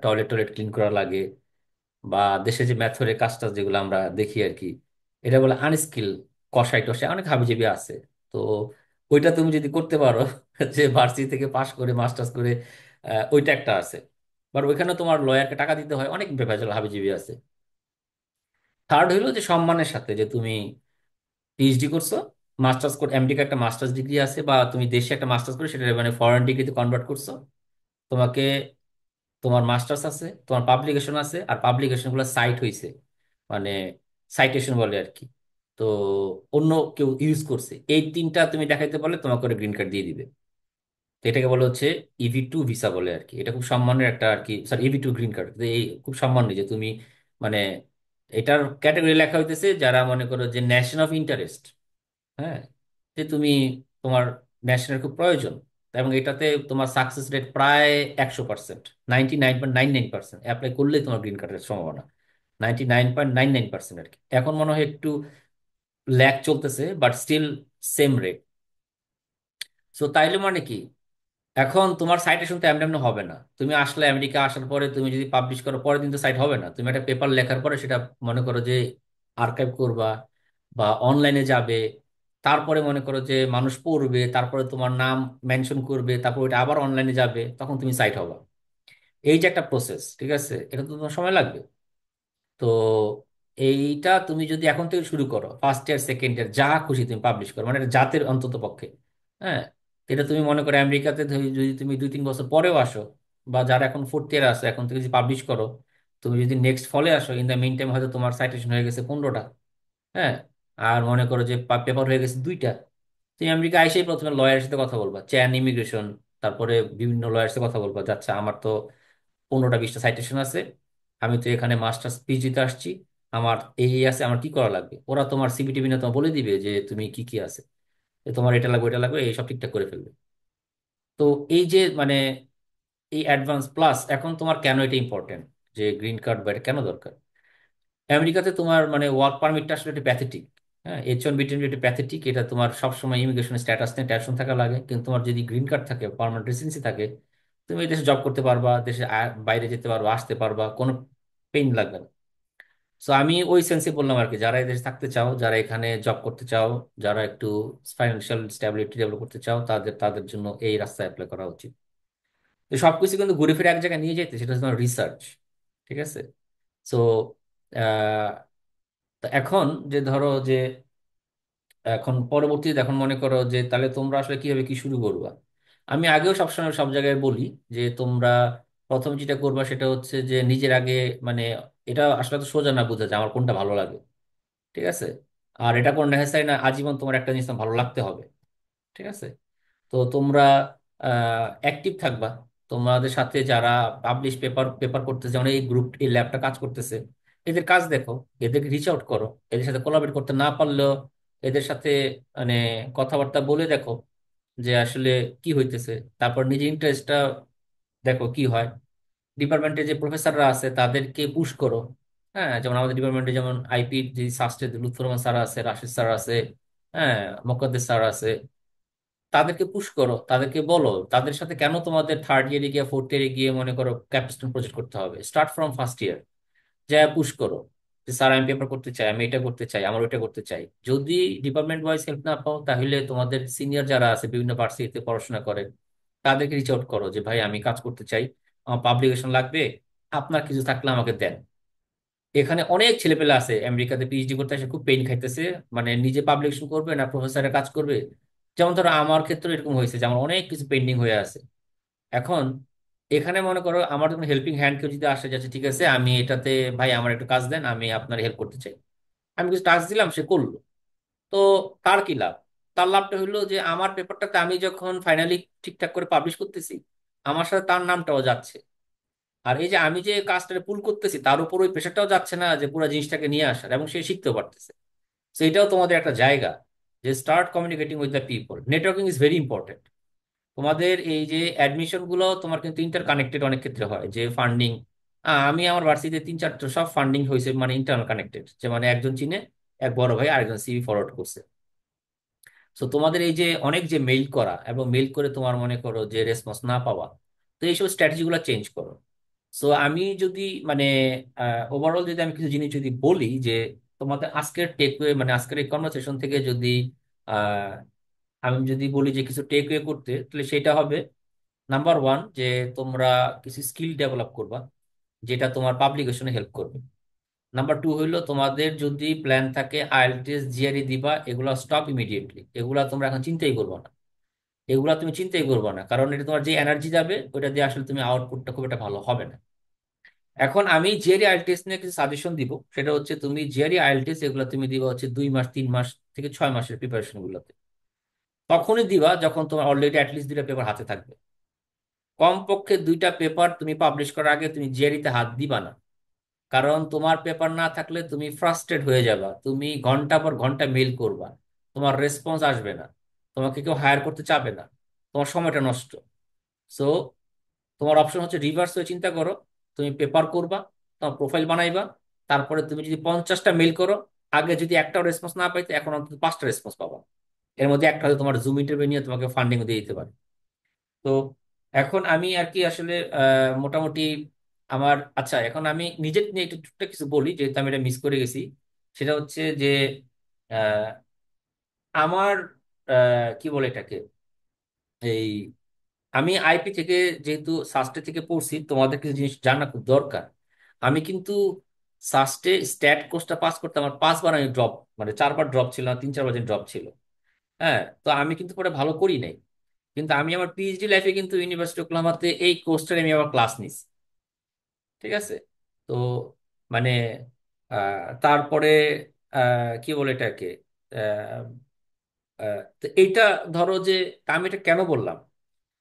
টয়লেট টয়লেট ক্লিন করা লাগে, বা দেশে যে ম্যাথরের কাজটা যেগুলো আমরা দেখি আর কি, এটা বলে আনস্কিল, কষাই টষাই অনেক হাবিজাবি আছে। তো ওইটা তুমি যদি করতে পারো যে ভার্সিটি থেকে পাশ করে মাস্টার্স করে, ওইটা একটা আছে। বাট ওইখানে তোমার লয়ারকে টাকা দিতে হয়, অনেক বেফাজল হাবিজাবি আছে। থার্ড হইলো যে সম্মানের সাথে যে তুমি পিএইচডি করছো, মাস্টার্স করে, আমেরিকা একটা মাস্টার্স ডিগ্রি আছে, বা তুমি দেশে একটা মাস্টার্স করে সেটা মানে ফরেন ডিগ্রিতে কনভার্ট করছো, তোমাকে, তোমার মাস্টার্স আছে, তোমার পাবলিকেশন আছে, আর পাবলিকেশন গুলো সাইট হইছে, মানে সাইটেশন বলে আর কি। তো অন্য কেউ ইউজ করছে, এই তিনটা তুমি দেখাইতে পারলে তোমাকে করে গ্রিন কার্ড দিয়ে দিবে। তো এটাকে বলে হচ্ছে EV2 ভিসা বলে আর কি। এটা খুব সম্মানের একটা আর কি, সরি EV2 গ্রিন কার্ড, এই খুব সম্মানের যে তুমি মানে, এটার ক্যাটাগরি লেখা হইতেছে যারা মনে করো যে ন্যাশন অফ ইন্টারেস্ট। হ্যাঁ, যে তুমি, তোমার ন্যাশনাল খুব প্রয়োজন, এবং এটাতে তোমার সাকসেস রেট প্রায় 100%, 99.99% অ্যাপ্লাই করলে তোমার গ্রিন কার্ডের সম্ভাবনা 99.99% আর কি। এখন মনে হয় একটু ল্যাগ চলতেছে, but still same rate. So তাইলে মানে কি, এখন তোমার সাইটেশন তো এমনি এমনি হবে না। তুমি আসলে আমেরিকা আসার পরে তুমি যদি পাবলিশ করো, পরের দিন তো সাইট হবে না। তুমি একটা পেপার লেখার পরে সেটা মনে করো যে আর্কাইভ করবা, বা অনলাইনে যাবে, তারপরে মনে করো যে মানুষ পড়বে, তারপরে তোমার নাম মেনশন করবে, তারপর ওইটা আবার অনলাইনে যাবে, তখন তুমি সাইট হবা। এই যে একটা প্রসেস, ঠিক আছে, এটা তো তোমার সময় লাগবে। তো এইটা তুমি যদি এখন থেকে শুরু করো, ফার্স্ট ইয়ার সেকেন্ড ইয়ার যা খুশি তুমি পাবলিশ করো, মানে এটা জাতের অন্তত পক্ষে। হ্যাঁ, এটা তুমি মনে করো আমেরিকাতে যদি তুমি 2-3 বছর পরেও আসো, বা যারা এখন ফোর্থ ইয়ার আসো এখন থেকে যদি পাবলিশ করো, তুমি যদি নেক্সট ফলে আসো, ইন দ্য মিন টাইম হয়তো তোমার সাইটেশন হয়ে গেছে 15টা। হ্যাঁ, আর মনে করো যে পেপার হয়ে গেছে 2টা। তুমি আমেরিকা আইসেই প্রথমে লয়ারের সাথে কথা বলবা, চ্যান ইমিগ্রেশন, তারপরে বিভিন্ন লয়ারের সাথে কথা বলবা, আচ্ছা আমার তো 15টা 20টা সাইটেশন আছে, আমি তো এখানে মাস্টার্স পিএইচডিতে আসছি, আমার এই আছে, আমার কি করা লাগবে। ওরা তোমার সিভিটি বিনা তোমার বলে দিবে যে তুমি কি কি আছে, যে তোমার এটা লাগবে এটা লাগবে, এই সব ঠিকঠাক করে ফেলবে। তো এই যে মানে এই অ্যাডভান্স প্লাস, এখন তোমার কেন এটা ইম্পর্টেন্ট, যে গ্রিন কার্ড বা এটা কেন দরকার। আমেরিকাতে তোমার মানে ওয়ার্ক পারমিটটা আসলে একটা প্যাথেটিক। হ্যাঁ, H1B একটা প্যাথেটিক, এটা তোমার সবসময় ইমিগ্রেশন স্ট্যাটাস নিয়ে টেনশন থাকা লাগে। কিন্তু তোমার যদি গ্রিন কার্ড থাকে, পার্মানেন্ট রেসিডেন্সি থাকে, তুমি এই দেশে জব করতে পারবা, দেশে বাইরে যেতে পারবা, আসতে পারবা, কোনো পেইন লাগবে না। সো আমি ওই সেন্সে বললাম আর কি, যারা এই দেশে থাকতে চাও, যারা এখানে জব করতে চাও, যারা একটু ফাইন্যান্সিয়াল স্ট্যাবিলিটি ডেভেলপ করতে চাও, তাদের তাদের জন্য এই রাস্তায় অ্যাপ্লাই করা উচিত। তো সবকিছু কিন্তু ঘুরে ফিরে এক জায়গায় নিয়ে যেতে, সেটা হচ্ছে তোমার রিসার্চ। ঠিক আছে। সো তো এখন যে ধরো যে, এখন পরবর্তীতে এখন মনে করো যে তাহলে তোমরা আসলে কিভাবে কি শুরু করবা। আমি আগেও সবসময় সব জায়গায় বলি যে তোমরা প্রথম যেটা করবা সেটা হচ্ছে যে নিজের আগে, মানে এটা আসলে তো সোজা না বোঝা যে আমার কোনটা ভালো লাগে। ঠিক আছে। আর এটা কোনো নেসেসারি না আজীবন তোমার একটা জিনিস তোমার ভালো লাগতে হবে। ঠিক আছে। তো তোমরা অ্যাক্টিভ থাকবা, তোমাদের সাথে যারা পাবলিশ পেপার পেপার করতেছে, যেমন এই গ্রুপ, এই ল্যাবটা কাজ করতেছে, এদের কাজ দেখো, এদেরকে রিচ আউট করো। এদের সাথে কোলাবরেট করতে না পারলেও এদের সাথে মানে কথাবার্তা বলে দেখো যে আসলে কি হইতেছে। তারপর নিজের ইন্টারেস্টটা দেখো কি হয়। ডিপার্টমেন্টে যে প্রফেসররা আছে তাদেরকে পুশ করো। হ্যাঁ, যেমন আমাদের ডিপার্টমেন্টে যেমন আইপি যে সাস্টে লুৎফর রহমান স্যার আছে, রাশিদ স্যার আছে, হ্যাঁ, মোকাদ্দেস স্যার আছে, তাদেরকে পুশ করো, তাদেরকে বলো তাদের সাথে কেন তোমাদের থার্ড ইয়ারে গিয়ে ফোর্থ ইয়ারে গিয়ে মনে করো ক্যাপস্টোন প্রজেক্ট করতে হবে। স্টার্ট ফ্রম ফার্স্ট ইয়ার, যা পুশ করো যে স্যার আমি পেপার করতে চাই, আমি এটা করতে চাই, আমার ওইটা করতে চাই। যদি ডিপার্টমেন্ট ওয়াইজ হেল্প না পাও, তাহলে তোমাদের সিনিয়র যারা আছে বিভিন্ন ভার্সিটিতে পড়াশোনা করে, তাদেরকে রিচ আউট করো যে ভাই আমি কাজ করতে চাই, আমার পাবলিকেশন লাগবে, আপনার কিছু থাকলে আমাকে দেন। এখানে অনেক ছেলেপেলে আছে আমেরিকাতে পিএইচডি করতে এসে খুব পেইন খাইতেছে, মানে নিজে পাবলিকেশন করবে না প্রফেসরের কাজ করবে। যেমন ধরো আমার ক্ষেত্রে এরকম হয়েছে যে আমার অনেক কিছু পেন্ডিং হয়ে আছে। এখন এখানে মনে করো আমার যখন হেল্পিং হ্যান্ড কেউ যদি আসে, যাচ্ছে ঠিক আছে আমি এটাতে, ভাই আমার একটু কাজ দেন, আমি আপনার হেল্প করতে চাই, আমি কিছু টাস্ক দিলাম, সে করলো। তো তার কি লাভ? তার লাভটা হলো যে আমার পেপারটাতে আমি যখন ফাইনালি ঠিকঠাক করে পাবলিশ করতেছি, আমার সাথে তার নামটাও যাচ্ছে। আর এই যে আমি যে কাজটা পুল করতেছি, তার উপর ওই প্রেশারটাও যাচ্ছে না যে পুরো জিনিসটাকে নিয়ে আসার, এবং সে শিখতেও পারতেছে। তো এটাও তোমাদের একটা জায়গা যে start communicating with the people, networking is very important. তোমাদের এই যে অ্যাডমিশন গুলো তোমার কিন্তু ইন্টার কানেক্টেড অনেক ক্ষেত্রে হয়, যে ফান্ডিং, আমি আমার ভার্সিটিতে তিন চারটা সব ফান্ডিং হয়েছে মানে ইন্টারনাল কানেক্টেড, যে মানে একজন চিনে এক বড় ভাই আরেকজন সিভি ফরওয়ার্ড করছে। তো তোমাদের এই যে অনেক যে মেইল করা এবং মেইল করে তোমার মনে করো যে রেসপন্স না পাওয়া, তো এইসব স্ট্র্যাটেজি গুলো চেঞ্জ করো। সো আমি যদি মানে ওভারঅল যদি আমি কিছু জিনিস যদি বলি যে তোমাদের আজকের টেকওয়ে মানে আজকের এই কনভারসেশন থেকে যদি আহ, আমি যদি বলি যে কিছু টেকওয়ে করতে, তাহলে সেটা হবে নাম্বার ওয়ান, যে তোমরা কিছু স্কিল ডেভেলপ করবা যেটা তোমার পাবলিকেশনে হেল্প করবে। নাম্বার টু হইলো তোমাদের যদি প্ল্যান থাকে আইএলটিএস জিআরই দিবা, এগুলা স্টপ ইমিডিয়েটলি, এগুলা তোমরা এখন চিন্তাই করবে না। এগুলা তুমি চিন্তাই করবে না, কারণ এটা তোমার যে এনার্জি যাবে ওটা দিয়ে আসলে তুমি আউটপুটটা খুব একটা ভালো হবে না। এখন আমি জিআরই আইএলটিএস নিয়ে কিছু সাজেশন দিব, সেটা হচ্ছে তুমি জিআরই আইএলটিএস এগুলো তুমি দিবা হচ্ছে 2 মাস 3 মাস থেকে 6 মাসের প্রিপারেশন গুলোতে। তখনই দিবা যখন তোমার অলরেডি অ্যাটলিস্ট দুইটা পেপার হাতে থাকবে। কমপক্ষে দুইটা পেপার তুমি পাবলিশ করার আগে তুমি জিআরইতে হাত দিবা না, কারণ তোমার পেপার না থাকলে তুমি ফ্রাস্ট্রেট হয়ে যাবা, তুমি ঘন্টা পর ঘন্টা মেল করবা, তোমার রেসপন্স আসবে না, তোমাকে কেউ হায়ার করতে চাবে না, তোমার সময়টা নষ্ট। সো তোমার অপশন হচ্ছে রিভার্স হয়ে চিন্তা করো, তুমি পেপার করবা, তোমার প্রোফাইল বানাইবা, তারপরে তুমি যদি 50টা মেল করো, আগে যদি একটাও রেসপন্স না পাইতে এখন অন্তত 5টা রেসপন্স পাবা। এর মধ্যে একটা হয়তো তোমার জুম ইন্টারভিউ নিয়ে তোমাকে ফান্ডিং দিয়ে দিতে পারে। তো এখন আমি আর কি আসলে মোটামুটি আমার আচ্ছা, এখন আমি নিজের নিয়ে একটু টুকটাক কিছু বলি যেহেতু আমি এটা মিস করে গেছি। সেটা হচ্ছে যে আহ, আমার কি বলে এটাকে, এই আমি আইপি থেকে যেহেতু সাস্টে থেকে পড়ছি, তোমাদের কিছু জিনিস জানা খুব দরকার। আমি কিন্তু সাস্টে স্ট্যাট কোর্সটা পাস করতে আমার 5বার আমি ড্রপ, মানে 4বার ড্রপ ছিল না, 3-4বার ড্রপ ছিল। হ্যাঁ, তো আমি কিন্তু পরে ভালো করি নাই। কিন্তু আমি আমার পিএইচডি লাইফে কিন্তু ইউনিভার্সিটি ওকলাহোমাতে এই কোর্সটার আমি আবার ক্লাস নিছি। ঠিক আছে। তো মানে তারপরে কি বলে এটাকে, আহ, তো এইটা ধরো যে আমি এটা কেন বললাম,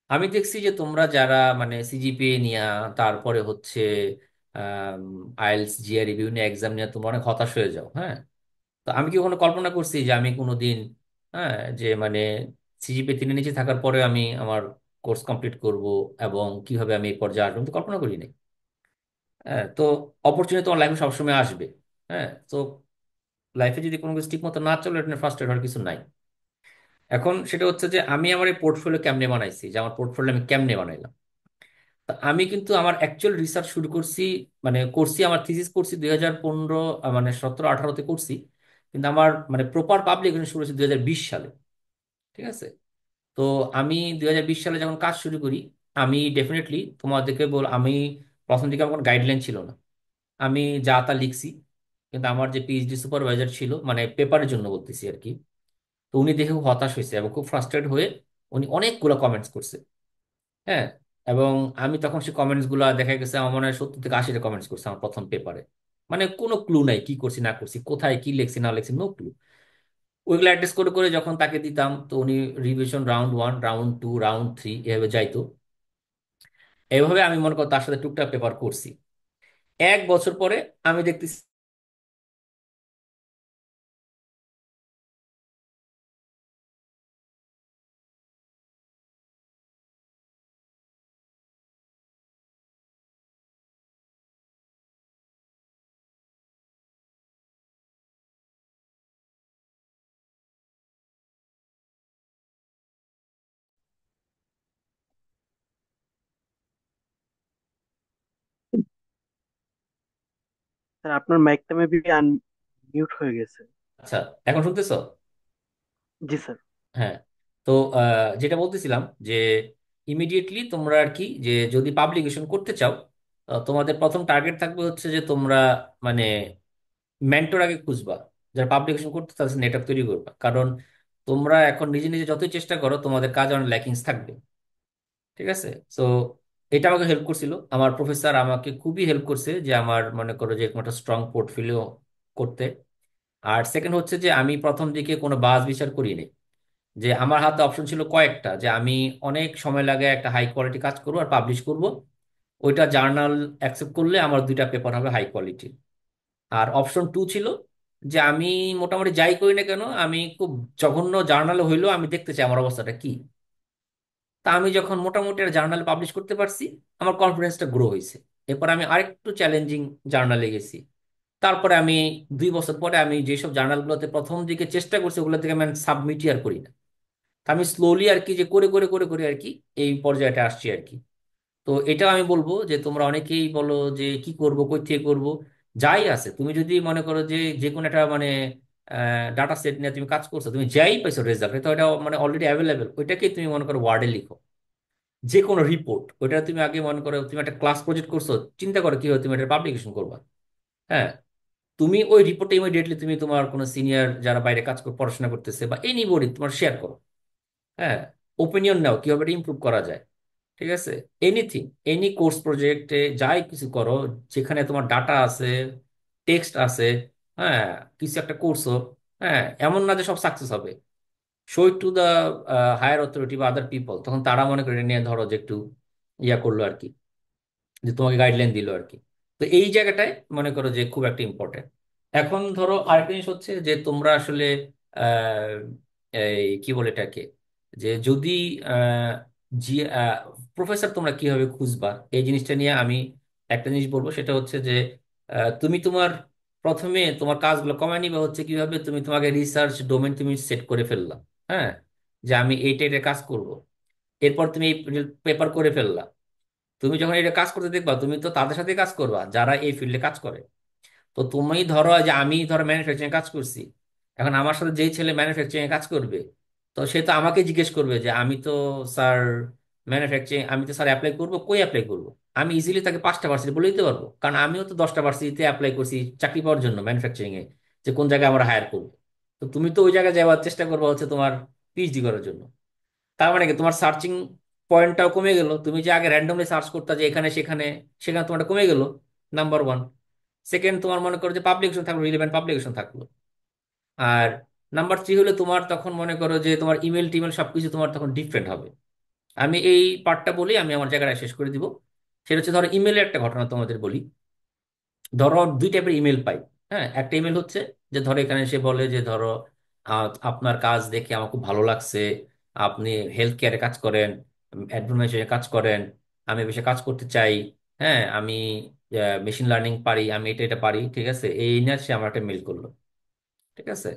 আমি দেখছি যে তোমরা যারা মানে সিজিপিএ নিয়া, তারপরে হচ্ছে আইএলটিএস জিআরই বিভিন্ন এক্সাম নিয়ে তোমরা অনেক হতাশ হয়ে যাও। হ্যাঁ, তো আমি কি কখনো কল্পনা করছি যে আমি কোনোদিন, হ্যাঁ, যে মানে সিজিপিএ 3-এর নিচে থাকার পরে আমি আমার কোর্স কমপ্লিট করব এবং কিভাবে আমি এই পর্যায়ে আসবো, আমি তো কল্পনা করি নাই। হ্যাঁ, তো অপরচুনিটি তোমার লাইফে সবসময় আসবে। হ্যাঁ, তো লাইফে যদি কোনো কিছু ঠিক মতো না চলে, এটা ফার্স্টেড হওয়ার কিছু নাই। এখন সেটা হচ্ছে যে আমি আমার এই পোর্টফোলিও কেমনে বানাইছি, যে আমার পোর্টফোলিও আমি কেমনে বানাইলাম। তা আমি কিন্তু আমার অ্যাকচুয়াল রিসার্চ শুরু করছি, মানে করছি, আমার থিসিস করছি 2015, মানে 17-18-তে করছি। কিন্তু আমার মানে প্রপার পাবলিকেশন শুরু হয়েছে 2020 সালে। ঠিক আছে। তো আমি 2020 সালে যখন কাজ শুরু করি, আমি ডেফিনেটলি তোমাদেরকে আমি প্রথম দিকে আমার কোনো গাইডলাইন ছিল না, আমি যা তা লিখছি। কিন্তু আমার যে পিএইচডি সুপারভাইজার ছিল, মানে পেপারের জন্য বলতেছি আর কি, তো উনি দেখে খুব হতাশ হয়েছে এবং খুব ফ্রাস্ট্রেট হয়ে উনি অনেকগুলো কমেন্টস করছে। হ্যাঁ, এবং আমি তখন সেই কমেন্টস গুলা দেখা গেছে আমার মনে হয় 70 থেকে 80টা কমেন্টস করছে আমার প্রথম পেপারে। মানে কোনো ক্লু নাই কি করছি না করছি, কোথায় কি লেখছি না লেখছি, নো ক্লু। ওইগুলো অ্যাড্রেস করে করে যখন তাকে দিতাম, তো উনি রিভিশন রাউন্ড 1, রাউন্ড 2, রাউন্ড 3 এভাবে যাইতো। এইভাবে আমি মনে করি তার সাথে টুকটাক পেপার করছি। 1 বছর পরে আমি দেখতেছি স্যার, আপনার মাইকটা মেবি আনমিউট হয়ে গেছে। আচ্ছা, এখন শুনতেছো? জি স্যার। হ্যাঁ। তো যেটা বলতেছিলাম যে ইমিডিয়েটলি তোমরা আর কি, যে যদি পাবলিকেশন করতে চাও, তোমাদের প্রথম টার্গেট থাকবে হচ্ছে যে তোমরা মানে মেন্টর আগে খুঁজবা, যারা পাবলিকেশন করতে তাদের নেটওয়ার্ক তৈরি করবা, কারণ তোমরা এখন নিজে নিজে যতই চেষ্টা করো তোমাদের কাজ অনেক ল্যাকিংস থাকবে। ঠিক আছে। তো এটা আমাকে হেল্প করছিল, আমার প্রফেসর আমাকে খুবই হেল্প করছে যে আমার মনে করো যে এরকম একটা স্ট্রং পোর্টফোলিও করতে। আর সেকেন্ড হচ্ছে যে আমি প্রথম দিকে কোনো বাজ বিচার করিনি, যে আমার হাতে অপশন ছিল কয়েকটা, যে আমি অনেক সময় লাগে একটা হাই কোয়ালিটি কাজ করবো আর পাবলিশ করব, ওইটা জার্নাল অ্যাকসেপ্ট করলে আমার দুইটা পেপার হবে হাই কোয়ালিটি। আর অপশন 2 ছিল যে আমি মোটামুটি যাই করি না কেন, আমি খুব জঘন্য জার্নালে হইলেও আমি দেখতে চাই আমার অবস্থাটা কি। তা আমি যখন মোটামুটি একটা জার্নালে পাবলিশ করতে পারছি, আমার কনফিডেন্সটা গ্রো হয়েছে। এরপর আমি আরেকটু চ্যালেঞ্জিং জার্নালে গেছি। তারপরে আমি 2 বছর পরে আমি যেসব জার্নালগুলোতে প্রথম দিকে চেষ্টা করছি ওগুলো থেকে আমি সাবমিটই আর করি না। তা আমি স্লোলি আর কি, যে করে করে করে করে আর কি এই পর্যায়টা আসছি আর কি। তো এটাও আমি বলবো যে তোমরা অনেকেই বলো যে কি করব, কই থেকে করব। যাই আছে, তুমি যদি মনে করো যে যে কোনো একটা মানে ডাটা সেট নিয়ে তুমি কাজ করছো, তুমি যাই পাইছো রেজাল্ট, তো এটা মানে অলরেডি অ্যাভেলেবেল, ওইটাকে তুমি মনে করো ওয়ার্ডে লিখো। যে কোনো রিপোর্ট ওইটা তুমি আগে মনে করো তুমি একটা ক্লাস প্রজেক্ট করছো, চিন্তা করো কিভাবে তুমি এটা পাবলিকেশন করবা। হ্যাঁ, তুমি ওই রিপোর্টে ইমিডিয়েটলি তুমি তোমার কোনো সিনিয়র যারা বাইরে কাজ করে পড়াশোনা করতেছে বা এনিবডি তোমার শেয়ার করো। হ্যাঁ, ওপিনিয়ন নাও কিভাবে এটা ইমপ্রুভ করা যায়। ঠিক আছে, এনিথিং, এনি কোর্স প্রজেক্টে যাই কিছু করো, যেখানে তোমার ডাটা আছে, টেক্সট আছে, হ্যাঁ, কিছু একটা করছো, হ্যাঁ, এমন না যে সব সাকসেস হবে। Show it to the higher authority বা আদার পিপল, তখন তারা মনে করে এটা নিয়ে ধরো যে একটু ইয়া করলো আর কি, যে তোমাকে গাইডলাইন দিল আর কি। তো এই জায়গাটায় মনে করো যে খুব একটা ইম্পর্টেন্ট। এখন ধরো আরেকটা জিনিস হচ্ছে যে তোমরা আসলে আহ, এই কি বলে এটাকে, যে যদি আহ, জি প্রফেসর তোমরা কিভাবে খুঁজবা, এই জিনিসটা নিয়ে আমি একটা জিনিস বলবো। সেটা হচ্ছে যে তুমি তোমার প্রথমে তোমার কাজগুলো কমায় নিবে হচ্ছে কিভাবে তুমি তোমাকে রিসার্চ ডোমেন তুমি সেট করে ফেললা। হ্যাঁ, যে আমি এইটা এটা কাজ করব। এরপর তুমি এই পেপার করে ফেললা। তুমি যখন এটা কাজ করতে দেখবা, তুমি তো তাদের সাথে কাজ করবা যারা এই ফিল্ডে কাজ করে। তো তুমি ধরো যে আমি ধরো ম্যানুফ্যাকচারিং কাজ করছি, এখন আমার সাথে যেই ছেলে ম্যানুফ্যাকচারিং কাজ করবে, তো সে তো আমাকে জিজ্ঞেস করবে যে আমি তো স্যার ম্যানুফ্যাকচারিং, আমি তো স্যার অ্যাপ্লাই করবো, কই অ্যাপ্লাই করবো। আমি ইজিলি তাকে 5টা ভার্সিটি বলে দিতে পারবো, কারণ আমিও তো 10টা ভার্সিটিতে অ্যাপ্লাই করছি চাকরি পাওয়ার জন্য ম্যানুফ্যাকচারিং এ, যে কোন জায়গায় আমরা হায়ার করবো। তো তুমি তো ওই জায়গায় যাওয়ার চেষ্টা করবো হচ্ছে তোমার পিএইচডি করার জন্য। তার মানে কি তোমার সার্চিং পয়েন্টটাও কমে গেল। তুমি যে আগে র্যান্ডমলি সার্চ করতে যে এখানে সেখানে, সেখানে তোমারটা কমে গেল, নাম্বার ওয়ান। সেকেন্ড, তোমার মনে করো যে পাবলিকেশন থাকলো, রিলেভেন্ট পাবলিকেশন থাকলো। আর নাম্বার থ্রি হলে তোমার তখন মনে করো যে তোমার ইমেল টিমেল সবকিছু তোমার তখন ডিফারেন্ট হবে। আমি এই পার্টটা বলি, আমি আমার জায়গাটা শেষ করে দিব। সেটা হচ্ছে ধরো ইমেলের একটা ঘটনা তোমাদের বলি। ধরো 2 টাইপের ইমেল পাই। হ্যাঁ, একটা ইমেল হচ্ছে যে ধরো এখানে সে বলে যে ধরো আপনার কাজ দেখে আমার খুব ভালো লাগছে, আপনি হেলথ কেয়ারে কাজ করেন, অ্যাডমিনিস্ট্রেশনে কাজ করেন, আমি এ বিষয়ে কাজ করতে চাই। হ্যাঁ, আমি মেশিন লার্নিং পারি, আমি এটা এটা পারি, ঠিক আছে, এই নিয়ে সে আমার একটা মেল করলো। ঠিক আছে,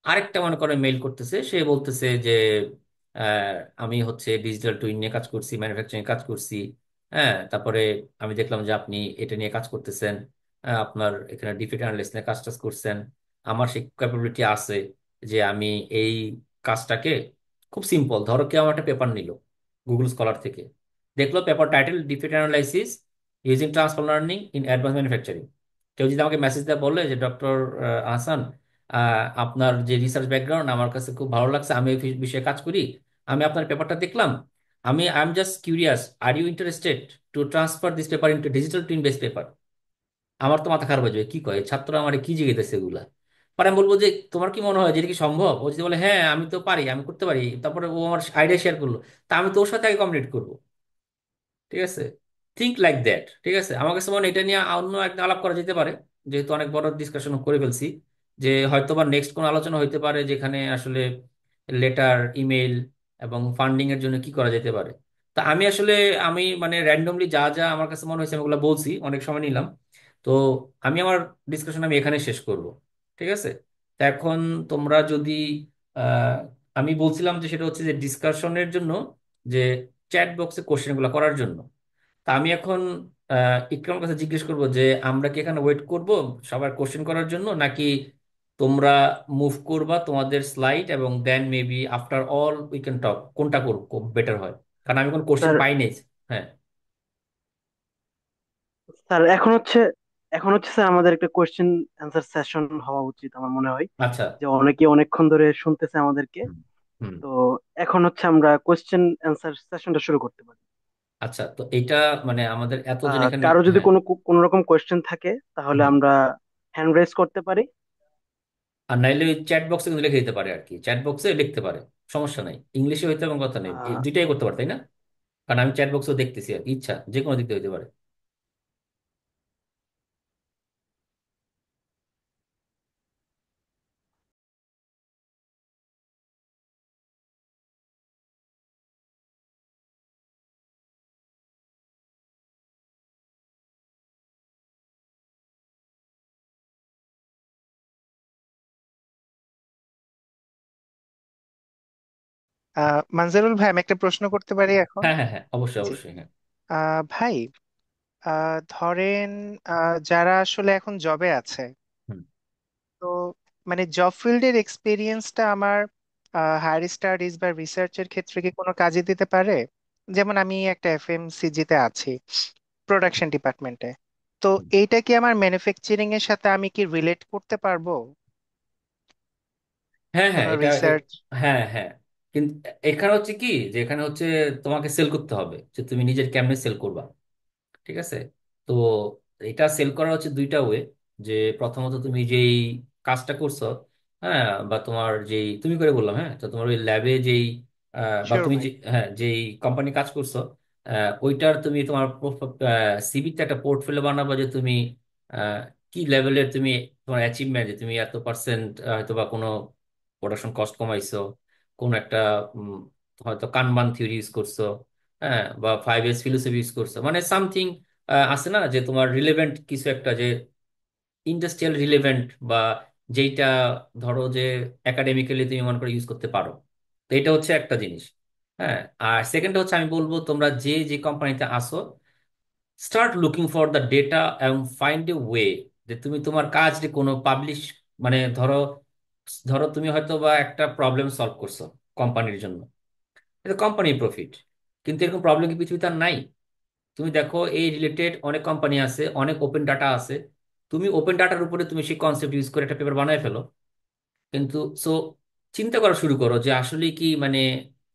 আরেকটা মনে করে মেইল করতেছে, সে বলতেছে যে আহ, আমি হচ্ছে ডিজিটাল টুইন নিয়ে কাজ করছি, ম্যানুফ্যাকচারিং কাজ করছি। হ্যাঁ, তারপরে আমি দেখলাম যে আপনি এটা নিয়ে কাজ করতেছেন, আপনার এখানে ডিফিট অ্যানালিস্ট নিয়ে কাজ টাজ করছেন। আমার সেই ক্যাপাবিলিটি আছে যে আমি এই কাজটাকে, খুব সিম্পল, ধরো কেউ আমার একটা পেপার নিল গুগল স্কলার থেকে, দেখলো paper title defeat analysis using transfer learning in advance manufacturing. কেউ যদি আমাকে মেসেজ দেয় বলে যে ডক্টর আহসান, আপনার যে রিসার্চ ব্যাকগ্রাউন্ড আমার কাছে খুব ভালো লাগছে, আমি এই বিষয়ে কাজ করি, আমি আপনার পেপারটা দেখলাম, I am just curious, are you interested to transfer this paper into digital twin base paper. আমার তো মাথা খারাপ হয়ে যাবে, কি কয় ছাত্র আমার কি জিজ্ঞেস এগুলা। পরে আমি বলবো যে তোমার কি মনে হয় যে এটা কি সম্ভব। ও যদি বলে হ্যাঁ আমি তো পারি, আমি করতে পারি, তারপরে ও আমার আইডিয়া শেয়ার করলো, তা আমি তো ওর সাথে আগে কমপ্লিট করবো। ঠিক আছে, থিঙ্ক লাইক দ্যাট। ঠিক আছে, আমার কাছে মনে হয় এটা নিয়ে অন্য একটা আলাপ করা যেতে পারে, যেহেতু অনেক বড় ডিসকাশন করে ফেলছি। যে হয়তো বা নেক্সট কোন আলোচনা হইতে পারে যেখানে আসলে লেটার, ইমেল এবং ফান্ডিং এর জন্য কি করা যেতে পারে। তা আমি আসলে আমি মানে র্যান্ডমলি যা যা আমার কাছে মনে হয়েছে আমি ওগুলো বলছি, অনেক সময় নিলাম। তো আমি আমার ডিসকাশন আমি এখানে শেষ করব। ঠিক আছে, তা এখন তোমরা যদি আহ, আমি বলছিলাম যে সেটা হচ্ছে যে ডিসকাশনের জন্য, যে চ্যাট বক্সে কোশ্চেন গুলো করার জন্য। তা আমি এখন ইকরামের কাছে জিজ্ঞেস করবো যে আমরা কি এখানে ওয়েট করব সবার কোশ্চেন করার জন্য, নাকি তোমরা মুভ করবা তোমাদের স্লাইড এবং then maybe after all we can talk, কোনটা করবো বেটার হয়, কারণ আমি কোনো কোশ্চেন স্যার পাই নাই। হ্যাঁ। স্যার এখন হচ্ছে স্যার আমাদের একটা কোয়েশ্চেন অ্যান্সার সেশন হওয়া উচিত আমার মনে হয়, আচ্ছা। যে অনেকে অনেকক্ষণ ধরে শুনতেছে আমাদেরকে। হুম। হুম। তো এখন হচ্ছে আমরা কোয়েশ্চেন অ্যান্সার সেশনটা শুরু করতে পারি। আচ্ছা, তো এইটা মানে আমাদের এতজন এখানে। কারো যদি হ্যাঁ। কোনো রকম কোয়েশ্চেন থাকে তাহলে হুম। আমরা হ্যান্ড রেজ করতে পারি। আর নাইলে ওই চ্যাট বক্সে কিন্তু লিখে দিতে পারে আর কি, চ্যাট বক্সে লিখতে পারে, সমস্যা নাই, ইংলিশে হইতে এবং কথা নেই, এই আহ দুইটাই করতে পারে তাই না? কারণ আমি চ্যাট বক্সও দেখতেছি আর কি, ইচ্ছা যে কোনো দিক দিয়ে হইতে পারে। মানজারুল ভাই, আমি একটা প্রশ্ন করতে পারি এখন? হ্যাঁ, হ্যাঁ, হ্যাঁ, অবশ্যই, জি। অবশ্যই, হ্যাঁ। ভাই, ধরেন যারা আসলে এখন জবে আছে, হুম। তো মানে জব ফিল্ডের এক্সপিরিয়েন্সটা আমার হায়ার স্টাডিজ বা রিসার্চের ক্ষেত্রে কি কোনো কাজে দিতে পারে? যেমন আমি একটা এফএমসিজি তে আছি, প্রোডাকশন ডিপার্টমেন্টে। তো হুম। এইটা কি আমার ম্যানুফ্যাকচারিং এর সাথে আমি কি রিলেট করতে পারবো? হ্যাঁ, হ্যাঁ, কোনো এটা রিসার্চ? হ্যাঁ, হ্যাঁ, কিন্তু এখানে হচ্ছে কি, যে এখানে হচ্ছে তোমাকে সেল করতে হবে যে তুমি নিজের কেমনে সেল করবা। ঠিক আছে? তো এটা সেল করা হচ্ছে দুইটা ওয়ে। যে প্রথমত তুমি যেই কাজটা করছো, হ্যাঁ, বা তোমার যেই তুমি করে বললাম, হ্যাঁ, তো তোমার ওই ল্যাবে যেই বা শিওর তুমি ভাই। যে, হ্যাঁ, যেই কোম্পানি কাজ করছো, ওইটার তুমি তোমার সিভিতে একটা পোর্টফোলিও বানাবা যে তুমি আহ, কি লেভেলের তুমি তোমার অ্যাচিভমেন্ট, যে তুমি এত পার্সেন্ট হয়তো বা কোনো প্রোডাকশন কস্ট কমাইছো, কোন একটা উম, হয়তো কানবান থিওরি ইউজ করছো, হ্যাঁ, বা 5S ফিলোসফি ইউজ করছো, মানে সামথিং আছে না যে তোমার রিলেভেন্ট কিছু একটা, যে ইন্ডাস্ট্রিয়াল রিলেভেন্ট, বা যেইটা ধরো যে একাডেমিক্যালি তুমি মনে করে ইউজ করতে পারো। তো এটা হচ্ছে একটা জিনিস। হ্যাঁ। আর সেকেন্ড হচ্ছে আমি বলবো তোমরা যে যে কোম্পানিতে আসো, start looking for the data এবং ফাইন্ড এ ওয়ে যে তুমি তোমার কাজটি কোনো পাবলিশ, মানে ধরো ধরো তুমি হয়তো বা একটা প্রবলেম সলভ করছো কোম্পানির জন্য, এটা কোম্পানির প্রফিট, কিন্তু এরকম প্রবলেম কি পৃথিবীতে আর নাই? তুমি দেখো এই রিলেটেড অনেক কোম্পানি আছে, অনেক ওপেন ডাটা আছে। তুমি ওপেন ডাটার উপরে তুমি সেই কনসেপ্ট ইউজ করে একটা পেপার বানায় ফেলো। কিন্তু সো চিন্তা করা শুরু করো যে আসলে কি, মানে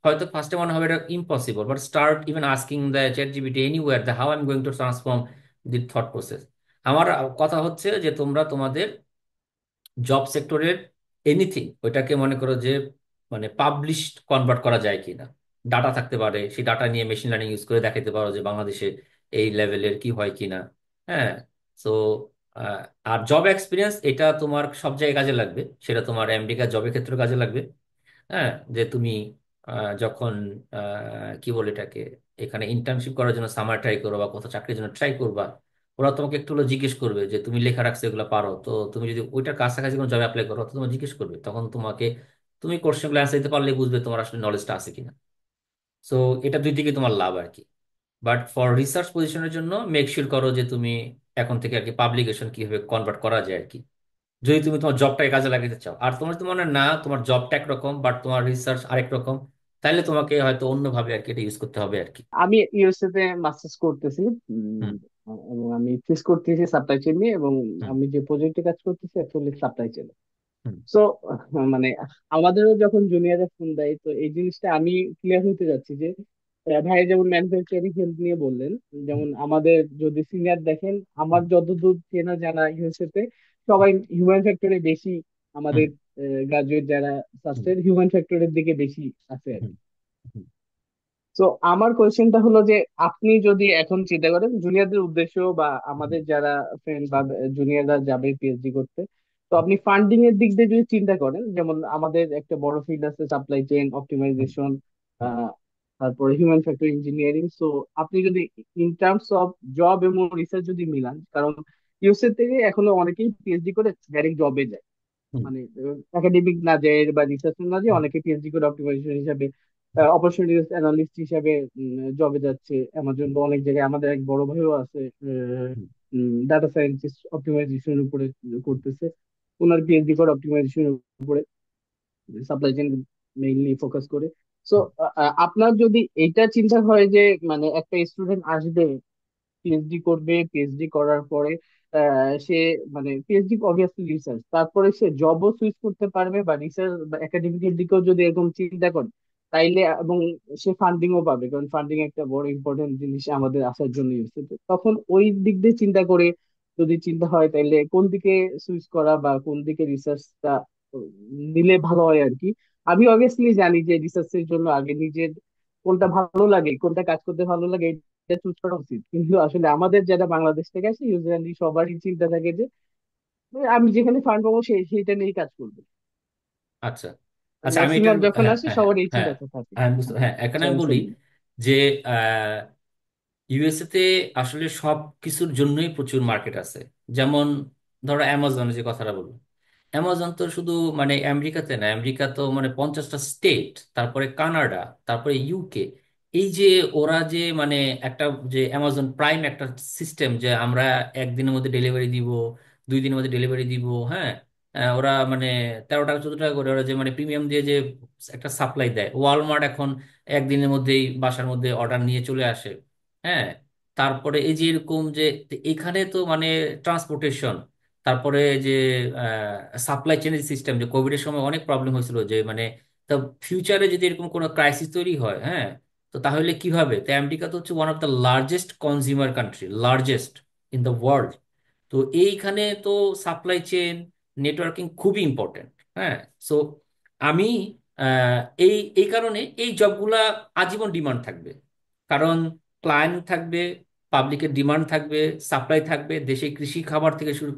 হয়তো ফার্স্টে মনে হবে এটা impossible, but start even asking the chat GPT anywhere the how I am going to transform the thought process. আমার কথা হচ্ছে যে তোমরা তোমাদের জব সেক্টরের এনিথিং ওইটাকে মনে করো যে মানে পাবলিশ কনভার্ট করা যায় কিনা, ডাটা থাকতে পারে, সেই ডাটা নিয়ে মেশিন লার্নিং ইউজ করে দেখাতে পারো যে বাংলাদেশে এই লেভেলের কি হয় কিনা। হ্যাঁ। সো আর জব এক্সপিরিয়েন্স এটা তোমার সব জায়গায় কাজে লাগবে, সেটা তোমার আমেরিকার জবের ক্ষেত্রে কাজে লাগবে। হ্যাঁ, যে তুমি যখন কি বলে এটাকে, এখানে ইন্টার্নশিপ করার জন্য সামার ট্রাই করো বা কোথাও চাকরির জন্য ট্রাই করবা, ওরা তোমাকে একটু হলো জিজ্ঞেস করবে যে তুমি লেখা রাখছো এগুলো পারো, তো তুমি যদি ওইটার কাছাকাছি কোনো জবে অ্যাপ্লাই করো তো তোমাকে জিজ্ঞেস করবে, তখন তোমাকে তুমি কোশ্চেনগুলো অ্যান্সার দিতে পারলে বুঝবে তোমার আসলে নলেজটা আছে কিনা। সো এটা দুই দিকে তোমার লাভ আর কি। বাট ফর রিসার্চ পজিশনের জন্য মেক শিওর করো যে তুমি এখন থেকে আর কি পাবলিকেশন কিভাবে কনভার্ট করা যায় আর কি, যদি তুমি তোমার জবটাকে কাজে লাগাতে চাও। আর তোমার যদি মনে হয় না তোমার জবটা একরকম বাট তোমার রিসার্চ আরেক রকম, তাহলে তোমাকে হয়তো অন্যভাবে আর কি এটা ইউজ করতে হবে আর কি। আমি ইউএসএ তে মাস্টার্স করতেছি, হুম। এবং আমি থিস করতেছি সাপ্লাই চেইন নিয়ে, এবং হুম। আমি যে প্রজেক্টে কাজ করতেছি অ্যাকচুয়ালি সাপ্লাই চেইন। হুম। সো মানে আমাদেরও যখন জুনিয়ররা ফোন দেয়, তো এই জিনিসটা আমি ক্লিয়ার হতে যাচ্ছি যে ভাই যেমন ম্যানুফ্যাকচারিং হেলথ নিয়ে বললেন, হুম। যেমন আমাদের যদি সিনিয়র দেখেন, আমার যতদূর চেনা জানা ইউএসএ তে সবাই হিউম্যান ফ্যাক্টরে বেশি, হুম। আমাদের গ্রাজুয়েট যারা হুম। সাস্টের হিউম্যান ফ্যাক্টরের দিকে বেশি আছে আর হুম। কি। হুম। তো আমার কোয়েশ্চেনটা হলো যে আপনি যদি এখন চিন্তা করেন জুনিয়রদের উদ্দেশ্য, বা আমাদের যারা ফ্রেন্ড বা জুনিয়ররা যাবে পিএইচডি করতে, তো আপনি ফান্ডিং এর দিক দিয়ে যদি চিন্তা করেন, যেমন আমাদের একটা বড় ফিল্ড আছে সাপ্লাই চেইন হুম। অপটিমাইজেশন, হুম। তারপরে হিউম্যান ফ্যাক্টর ইঞ্জিনিয়ারিং। সো আপনি যদি ইন টার্মস অফ জব এবং রিসার্চ যদি মিলান, কারণ ইউএসএ থেকে এখনো অনেকেই পিএইচডি করে ডাইরেক্ট জবে যায়, হুম। মানে একাডেমিক না যায় বা রিসার্চ না যায়, অনেকে পিএইচডি করে অপটিমাইজেশন হিসাবে, অপরচুনিটিস অ্যানালিস্ট হিসাবে জবে যাচ্ছে অ্যামাজন বা অনেক জায়গায়। আমাদের এক বড় ভাইও আছে, হুম। ডাটা সায়েন্টিস্ট অপটিমাইজেশনের উপরে করতেছে, ওনার পিএইচডি করে অপটিমাইজেশনের উপরে, সাপ্লাই চেইন মেইনলি ফোকাস করে। সো হুম। আপনার যদি এইটা চিন্তা হয় যে মানে একটা স্টুডেন্ট আসবে, পিএইচডি করবে, পিএইচডি করার পরে সে মানে পিএইচডি অবভিয়াসলি রিসার্চ, তারপরে সে জবও সুইচ করতে পারবে, বা রিসার্চ বা একাডেমিকের দিকেও যদি এরকম চিন্তা করে তাইলে, এবং সে ফান্ডিংও পাবে, কারণ ফান্ডিং একটা বড় ইম্পর্টেন্ট জিনিস আমাদের আসার জন্য ইউজ হচ্ছে। তখন ওই দিক দিয়ে চিন্তা করে যদি চিন্তা হয়, তাইলে কোন দিকে সুইচ করা বা কোন দিকে রিসার্চটা নিলে ভালো হয় আর কি। আমি অবভিয়াসলি জানি যে রিসার্চের জন্য আগে নিজের কোনটা ভালো লাগে, কোনটা কাজ করতে ভালো লাগে এটা চুজ করা উচিত, কিন্তু আসলে আমাদের যারা বাংলাদেশ থেকে আসে ইউজুয়ালি সবারই চিন্তা থাকে যে আমি যেখানে ফান্ড পাবো সেইটা নিয়েই কাজ করবো। আচ্ছা। আচ্ছা, আমি এটা ম্যাক্সিমাম যখন হ্যাঁ, আসে হ্যাঁ, হ্যাঁ, সবার এই হ্যাঁ, চিন্তাটা থাকে। আমি বুঝতে, হ্যাঁ, হ্যাঁ, এখানে আমি বলি অ্যান্সার। যে ইউএসএ তে আসলে সব কিছুর জন্যই প্রচুর মার্কেট আছে। যেমন ধরো অ্যামাজনের যে কথাটা বলবো, অ্যামাজন তো শুধু মানে আমেরিকাতে না, আমেরিকা তো মানে 50টা স্টেট, তারপরে কানাডা, তারপরে ইউকে। এই যে ওরা যে মানে একটা যে অ্যামাজন প্রাইম একটা সিস্টেম, যে আমরা একদিনের মধ্যে ডেলিভারি দিব, 2 দিনের মধ্যে ডেলিভারি দিব, হ্যাঁ। ওরা মানে 13 টাকা 14 টাকা করে ওরা যে মানে প্রিমিয়াম দিয়ে যে একটা সাপ্লাই দেয়। ওয়ালমার্ট এখন একদিনের মধ্যেই বাসার মধ্যে অর্ডার নিয়ে চলে আসে, হ্যাঁ। তারপরে এই যে এরকম যে এখানে তো মানে ট্রান্সপোর্টেশন, তারপরে যে সাপ্লাই চেনের সিস্টেম, যে কোভিড এর সময় অনেক প্রবলেম হয়েছিল, যে মানে তো ফিউচারে যদি এরকম কোনো ক্রাইসিস তৈরি হয়, হ্যাঁ, তো তাহলে কিভাবে? তো আমেরিকা তো হচ্ছে one of the largest consumer country, largest in the world. তো এইখানে তো সাপ্লাই চেন নেটওয়ার্কিং খুবই ইম্পর্টেন্ট, হ্যাঁ। সো আমি আহ, এই এই কারণে এই জবগুলা আজীবন ডিমান্ড থাকবে, কারণ ক্লায়েন্ট থাকবে, পাবলিকের ডিমান্ড থাকবে, সাপ্লাই থাকবে, দেশে কৃষি খাবার থেকে শুরু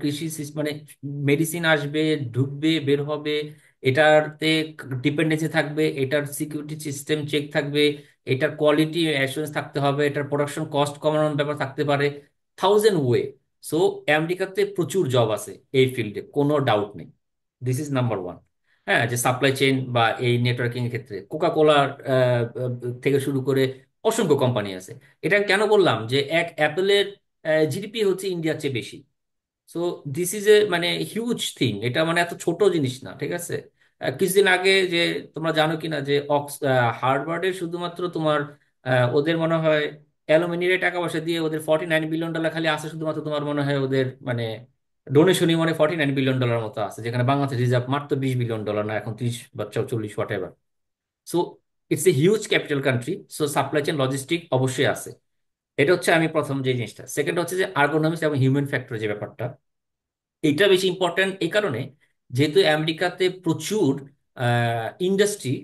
মানে মেডিসিন আসবে, ঢুকবে, বের হবে, এটাতে ডিপেন্ডেন্সি থাকবে, এটার সিকিউরিটি সিস্টেম চেক থাকবে, এটার কোয়ালিটি অ্যাসুরেন্স থাকতে হবে, এটার প্রোডাকশন কস্ট কমানোর ব্যাপার থাকতে পারে, থাউজেন্ড ওয়ে। সো আমেরিকাতে প্রচুর জব আছে এই ফিল্ডে, কোনো ডাউট নেই। This is number one. হ্যাঁ, যে সাপ্লাই চেইন বা এই নেটওয়ার্কিং এর ক্ষেত্রে কোকা কোলার থেকে শুরু করে অসংখ্য কোম্পানি আছে। এটা কেন বললাম যে এক অ্যাপেলের জিডিপি হচ্ছে ইন্ডিয়ার চেয়ে বেশি। সো দিস ইজ এ মানে হিউজ থিং, এটা মানে এত ছোট জিনিস না, ঠিক আছে। কিছুদিন আগে যে তোমরা জানো কিনা যে হার্ভার্ডের শুধুমাত্র তোমার ওদের মনে হয় অ্যালুমিনিয়ামের টাকা পয়সা দিয়ে ওদের $49 বিলিয়ন খালি আছে, শুধুমাত্র তোমার মনে হয় ওদের মানে ডোনেশনই মানে $49 বিলিয়ন মতো আছে, যেখানে বাংলাদেশ রিজার্ভ মাত্র $20 বিলিয়ন, না এখন 30 বা 40 what ever. So it's a huge capital country. So supply chain logistic অবশ্যই আছে। এটা হচ্ছে আমি প্রথম যে জিনিসটা। সেকেন্ড হচ্ছে যে আর্গোনমিক্স এবং হিউম্যান ফ্যাক্টর যে ব্যাপারটা, এটা বেশি ইম্পর্ট্যান্ট এই কারণে, যেহেতু আমেরিকাতে প্রচুর ইন্ডাস্ট্রি,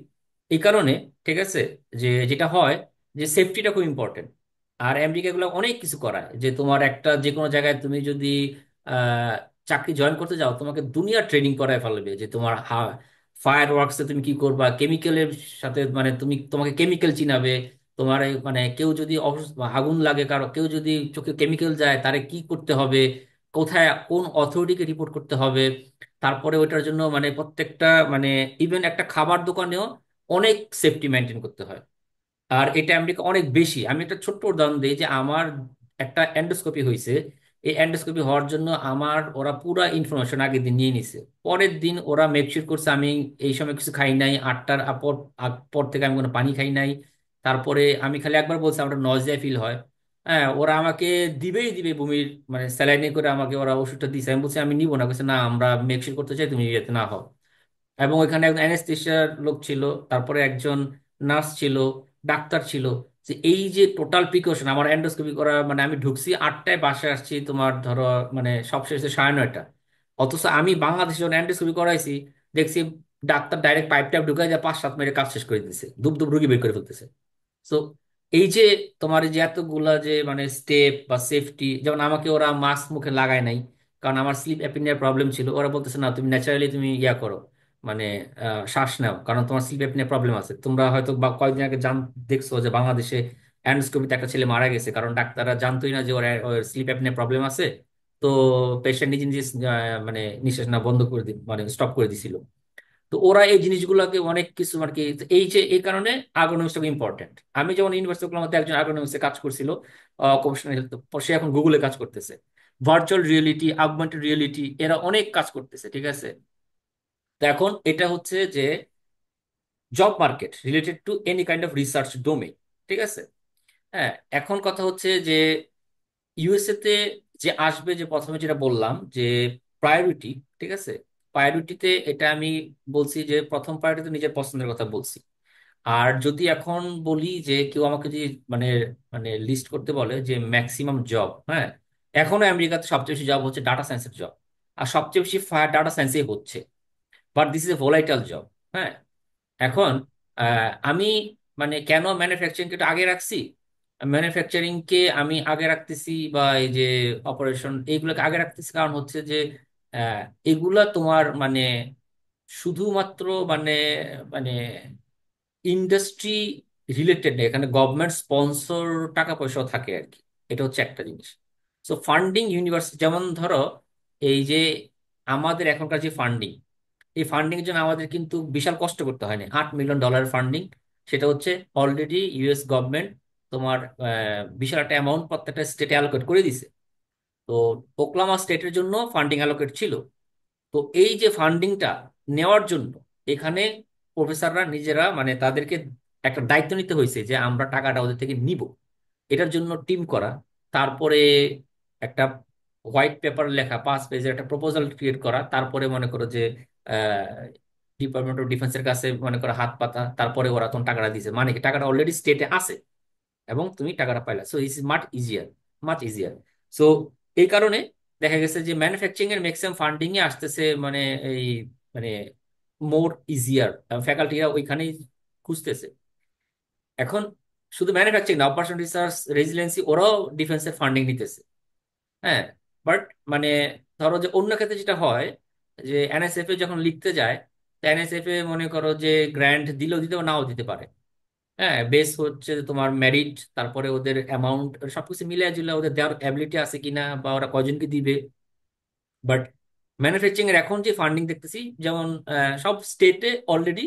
এই কারণে, ঠিক আছে, যে যেটা হয় যে সেফটিটা খুব ইম্পর্টেন্ট। আর আমেরিকা এগুলো অনেক কিছু করায়, যে তোমার একটা যে কোনো জায়গায় তুমি যদি আহ, চাকরি জয়েন করতে যাও, তোমাকে দুনিয়ার ট্রেনিং করায় ফেলবে, যে তোমার ফায়ার ওয়ার্কসে তুমি কি করবা, কেমিক্যালের সাথে মানে তোমাকে কেমিক্যাল চিনাবে, তোমার মানে কেউ যদি আগুন লাগে, কারো কেউ যদি চোখে কেমিক্যাল যায়, তারে কি করতে হবে, কোথায় কোন অথরিটিকে রিপোর্ট করতে হবে। তারপরে ওইটার জন্য মানে প্রত্যেকটা মানে ইভেন একটা খাবার দোকানেও অনেক সেফটি মেনটেন করতে হয়। আর এটা আমেরিকা অনেক বেশি। আমি একটা ছোট্ট উদাহরণ দিই, যে আমার একটা এন্ডোস্কোপি হয়েছে। এই এন্ডোস্কোপি হওয়ার জন্য আমার ওরা পুরা ইনফরমেশন আগের দিন নিয়ে নিছে। পরের দিন ওরা মেকশিওর করছে আমি এই সময় কিছু খাই নাই, 8টার পর থেকে আমি কোনো পানি খাই নাই। তারপরে আমি খালি একবার বলছি আমার নজিয়া ফিল হয়, হ্যাঁ, ওরা আমাকে দিবেই দিবে বমির মানে স্যালাইনে করে আমাকে ওরা ওষুধটা দিছে। আমি বলছি আমি নিবো না, বলছে না আমরা মেকশিওর করতে চাই তুমি ইয়েতে না হও। এবং ওইখানে একজন অ্যানেস্থেশিয়ার লোক ছিল, তারপরে একজন নার্স ছিল, ডাক্তার ছিল। যে এই যে টোটাল প্রিকশন, আমার এন্ডোস্কোপি করা মানে আমি ঢুকছি 8টায়, বাসায় আসছি তোমার ধরো মানে সবশেষে 9:30। অথচ আমি বাংলাদেশে যখন এন্ডোস্কোপি করাইছি, দেখছি ডাক্তার ডাইরেক্ট পাইপ টাইপ ঢুকাই যায়, 5-7 মিনিটে কাজ শেষ করে দিতেছে, ধুপ ধুপ রুগী বের করে ফেলতেছে। সো এই যে তোমার এই যে এতগুলা যে মানে স্টেপ বা সেফটি, যেমন আমাকে ওরা মাস্ক মুখে লাগায় নাই, কারণ আমার স্লিপ অ্যাপনিয়ার প্রবলেম ছিল। ওরা বলতেছে না তুমি ন্যাচারালি তুমি ইয়া করো, মানে শ্বাস নাও, কারণ তোমার স্লিপ অ্যাপনিয়ার প্রবলেম আছে। তোমরা হয়তো বা কয়েকদিন আগে দেখছো যে বাংলাদেশে অ্যান্ডোস্কোপিতে একটা ছেলে মারা গেছে, কারণ ডাক্তাররা জানতোই না যে ওর স্লিপ অ্যাপনিয়ার প্রবলেম আছে। তো পেশেন্ট নিজে নিজে মানে নিঃশ্বাস না বন্ধ করে মানে স্টপ করে দিছিল। তো ওরা এই জিনিসগুলোকে অনেক কিছু আর কি, এই যে এই কারণে আর্গোনমিক্সটা ইম্পর্টেন্ট। আমি যেমন ইউনিভার্সিটি অফ মধ্যে একজন আর্গোনমিক্সে কাজ করছিল, অকুপেশনাল হেলথ, সে এখন গুগলে কাজ করতেছে। ভার্চুয়াল রিয়েলিটি, অগমেন্টেড রিয়েলিটি, এরা অনেক কাজ করতেছে, ঠিক আছে। তো এখন এটা হচ্ছে যে job market related to any kind of research domain, ঠিক আছে। হ্যাঁ, এখন কথা হচ্ছে যে ইউএসএ তে যে আসবে, যে প্রথমে যেটা বললাম যে প্রায়োরিটি, ঠিক আছে। প্রায়োরিটিতে এটা আমি বলছি যে প্রথম প্রায়োরিটিতে নিজের পছন্দের কথা বলছি। আর যদি এখন বলি যে কেউ আমাকে যদি মানে মানে লিস্ট করতে বলে যে ম্যাক্সিমাম জব, হ্যাঁ, এখনো আমেরিকাতে সবচেয়ে বেশি জব হচ্ছে ডাটা সায়েন্সের জব। আর সবচেয়ে বেশি ফায়ার ডাটা সায়েন্সে হচ্ছে। But this is A volatile job, হ্যাঁ। এখন আমি মানে কেন ম্যানুফ্যাকচারিং কে একটু আগে রাখছি, ম্যানুফ্যাকচারিং কে আমি আগে রাখতেছি, বা এই যে অপারেশন এইগুলোকে আগে রাখতেছি, কারণ হচ্ছে যে আহ, এগুলা তোমার মানে শুধুমাত্র মানে মানে ইন্ডাস্ট্রি রিলেটেড না, এখানে গভর্নমেন্ট স্পন্সর টাকা পয়সাও থাকে আর কি। এটা হচ্ছে একটা জিনিস। সো ফান্ডিং ইউনিভার্সিটি, যেমন ধরো এই যে আমাদের এখনকার যে ফান্ডিং, এই ফান্ডিং এর জন্য আমাদের কিন্তু বিশাল কষ্ট করতে হয়নি। $8 মিলিয়ন ফান্ডিং, সেটা হচ্ছে অলরেডি ইউএস গভর্নমেন্ট তোমার বিশাল একটা অ্যামাউন্ট প্রত্যেকটা স্টেটে অ্যালোকেট করে দিছে। তো ওকলাহোমা স্টেটের জন্য ফান্ডিং অ্যালোকেট ছিল। তো এই যে ফান্ডিংটা নেওয়ার জন্য এখানে প্রফেসররা নিজেরা মানে তাদেরকে একটা দায়িত্ব নিতে হয়েছে যে আমরা টাকাটা ওদের থেকে নিব। এটার জন্য টিম করা, তারপরে একটা হোয়াইট পেপার লেখা, 5 পেজের একটা প্রপোজাল ক্রিয়েট করা, তারপরে মনে করো যে ডিপার্টমেন্ট অফ ডিফেন্সের কাছে মনে করো হাত পাতা, তারপরে ওরা তখন টাকাটা দিছে, মানে কি টাকাটা অলরেডি স্টেটে আছে এবং তুমি টাকাটা পাইলা। সো ইস much easier, much easier. So এই কারণে দেখা গেছে যে ম্যানুফ্যাকচারিং এর ম্যাক্সিমাম ফান্ডিং এ আসতেছে, মানে এই মানে মোর ইজিয়ার, ফ্যাকাল্টিরা ওইখানেই খুঁজতেছে এখন। শুধু ম্যানুফ্যাকচারিং না, অপারেশন রিসার্চ, রেজিলিয়েন্সি, ওরাও ডিফেন্সের ফান্ডিং নিতেছে। হ্যাঁ, বাট মানে ধরো যে অন্য ক্ষেত্রে যেটা হয় যে এনএসএফ এ যখন লিখতে যায়, এনএসএফ এ মনে করো যে গ্র্যান্ট দিলেও দিতে নাও দিতে পারে। হ্যাঁ, বেস হচ্ছে তোমার মেরিট, তারপরে ওদের অ্যামাউন্ট, সবকিছু মিলিয়ে জুলে ওদের দেওয়ার অ্যাবিলিটি আছে কিনা বা ওরা কয়জনকে দিবে। বাট ম্যানুফ্যাকচারিং এর এখন যে ফান্ডিং দেখতেছি, যেমন সব স্টেটে অলরেডি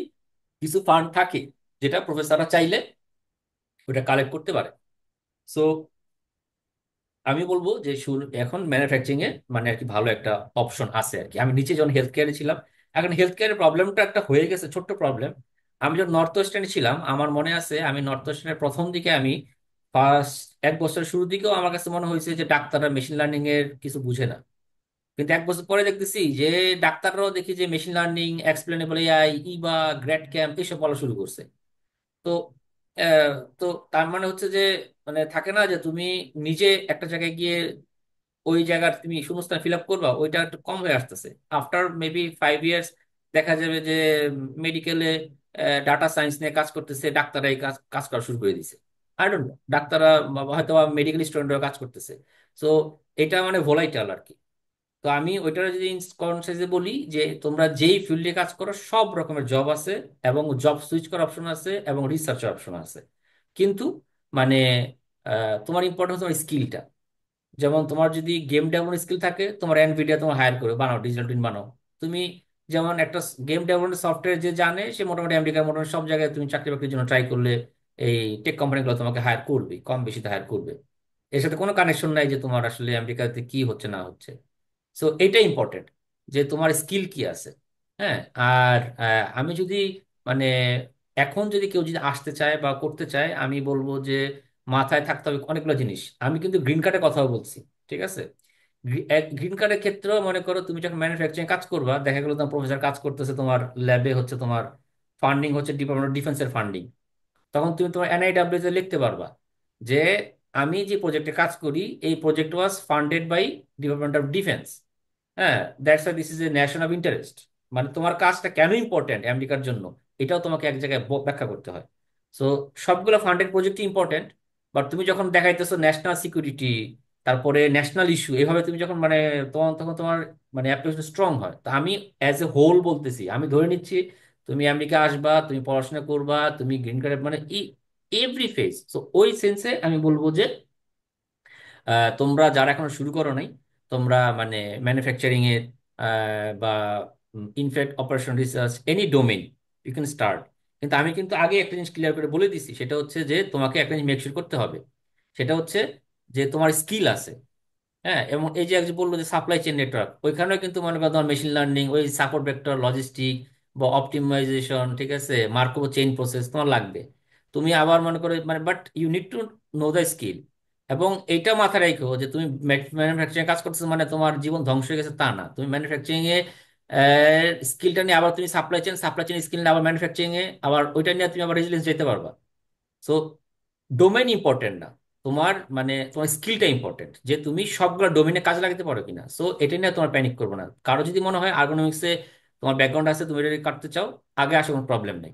কিছু ফান্ড থাকে যেটা প্রফেসররা চাইলে ওটা কালেক্ট করতে পারে। সো আমি বলবো যে এখন ম্যানুফ্যাকচারিং এ মানে আর কি ভালো একটা অপশন আছে আর কি। আমি নিচে যখন হেলথ কেয়ারে ছিলাম, এখন হেলথ কেয়ারের প্রবলেমটা একটা হয়ে গেছে ছোট্ট প্রবলেম। আমি যখন নর্থ ওয়েস্টার্নে ছিলাম, আমার মনে আছে আমি নর্থ ওয়েস্টার্নের প্রথম দিকে আমি ফার্স্ট 1 বছর শুরুর দিকেও আমার কাছে মনে হয়েছে যে ডাক্তাররা মেশিন লার্নিং এর কিছু বুঝে না। কিন্তু 1 বছর পরে দেখতেছি যে ডাক্তাররাও দেখি যে মেশিন লার্নিং, এক্সপ্লেনেবল এআই, ইবা, গ্র্যাড ক্যাম্প এসব বলা শুরু করছে। তো আহ, তো তার মানে হচ্ছে যে মানে থাকে না যে তুমি নিজে একটা জায়গায় গিয়ে ওই জায়গার তুমি শূন্যস্থান ফিল আপ করবা, ওইটা একটু কম হয়ে আসতেছে। আফটার মেবি 5 ইয়ার্স দেখা যাবে যে মেডিকেলে ডাটা সায়েন্স নিয়ে কাজ করতেছে ডাক্তাররা, এই কাজ কাজ করা শুরু করে দিছে। আই ডোন্ট নো, ডাক্তাররা হয়তো মেডিকেল স্টুডেন্টরা কাজ করতেছে। সো এটা মানে ভোলাইটাল আর কি। তো আমি ওইটা যদি কনসাইজে বলি যে তোমরা যেই ফিল্ডে কাজ করো সব রকমের জব আছে, এবং জব সুইচ করার অপশন আছে, এবং রিসার্চের অপশন আছে। কিন্তু মানে তোমার ইম্পর্টেন্স তোমার স্কিলটা। যেমন তোমার যদি গেম ডেভেলপমেন্ট স্কিল থাকে, তোমার এনভিডিয়া তোমার হায়ার করে বানাও, ডিজিটাল টুইন বানাও। তুমি যেমন একটা গেম ডেভেলপমেন্ট সফটওয়্যার যে জানে, সে মোটামুটি আমেরিকার মোটামুটি সব জায়গায় তুমি চাকরি বাকরির জন্য ট্রাই করলে এই টেক কোম্পানিগুলো তোমাকে হায়ার করবে, কম বেশিতে হায়ার করবে। এর সাথে কোনো কানেকশন নাই যে তোমার আসলে আমেরিকাতে কি হচ্ছে না হচ্ছে। সো এটা ইম্পর্টেন্ট যে তোমার স্কিল কি আছে। হ্যাঁ, আর আমি যদি মানে এখন যদি কেউ যদি আসতে চায় বা করতে চায়, আমি বলবো যে মাথায় থাকতে হবে অনেকগুলো জিনিস। আমি কিন্তু গ্রিন কার্ডের কথাও বলছি, ঠিক আছে? গ্রিন কার্ডের ক্ষেত্রেও মনে করো তুমি যখন ম্যানুফ্যাকচারিং কাজ করবা, দেখা গেলো তোমার প্রফেসর কাজ করতেছে তোমার ল্যাবে, হচ্ছে তোমার ফান্ডিং হচ্ছে ডিপার্টমেন্ট অফ ডিফেন্সের ফান্ডিং, তখন তুমি তোমার এনআইডব্লিউ তে লিখতে পারবা যে আমি যে প্রজেক্টে কাজ করি, এই project was funded by department of defence. হ্যাঁ, that's why this is a nation of interest. মানে তোমার কাজটা কেন ইম্পর্টেন্ট আমেরিকার জন্য, এটাও তোমাকে এক জায়গায় ব্যাখ্যা করতে হয়। সো সবগুলো ফান্ডেড প্রজেক্ট ইম্পর্টেন্ট, বাট তুমি যখন দেখাইতেছো ন্যাশনাল সিকিউরিটি, তারপরে ন্যাশনাল ইস্যু, এভাবে তুমি যখন মানে তখন তোমার মানে অ্যাপ্লিকেশন স্ট্রং হয়। তো আমি অ্যাজ এ হোল বলতেছি, আমি ধরে নিচ্ছি তুমি আমেরিকা আসবা, তুমি পড়াশোনা করবা, তুমি গ্রিন কার্ড মানে এভরি ফেজ। সো ওই সেন্সে আমি বলবো যে তোমরা যারা এখনো শুরু করো নাই, তোমরা মানে ম্যানুফ্যাকচারিং এর বা in fact operation research, any domain you can start. কিন্তু আমি কিন্তু আগে একটা জিনিস ক্লিয়ার করে বলে দিছি, সেটা হচ্ছে যে তোমাকে একটা জিনিস মেকশিওর করতে হবে। সেটা হচ্ছে যে তোমার স্কিল আছে। হ্যাঁ, এবং এই যে একজন বললো যে সাপ্লাই চেইন নেটওয়ার্ক, ওইখানেও কিন্তু মনে করো তোমার মেশিন লার্নিং, ওই সাপোর্ট ভেক্টর লজিস্টিক বা অপটিমাইজেশন, ঠিক আছে, মার্কোভা চেইন প্রসেস তোমার লাগবে। তুমি আবার মনে করো মানে but you need to know the skill. এবং এইটা মাথায় রেখো যে তুমি ম্যানুফ্যাকচারিং কাজ করতেছো মানে তোমার জীবন ধ্বংস হয়ে গেছে তা না। তুমি ম্যানুফ্যাকচারিং এ স্কিলটা নিয়ে আবার তুমি সাপ্লাই চেইন স্কিল নিয়ে আবার ম্যানুফ্যাকচারিং এ আবার ওইটা নিয়ে তুমি আবার রেজিলিয়েন্স যেতে পারবা। সো ডোমেন ইম্পর্টেন্ট না, তোমার মানে তোমার স্কিলটা ইম্পর্টেন্ট, যে তুমি সবগুলো ডোমেনে কাজে লাগাতে পারো কিনা। সো এটা নিয়ে তোমার প্যানিক করবো না। কারো যদি মনে হয় আর্গোনমিক্সে তোমার ব্যাকগ্রাউন্ড আছে, তুমি এটা কাটতে চাও, আগে আসে, কোনো প্রবলেম নেই।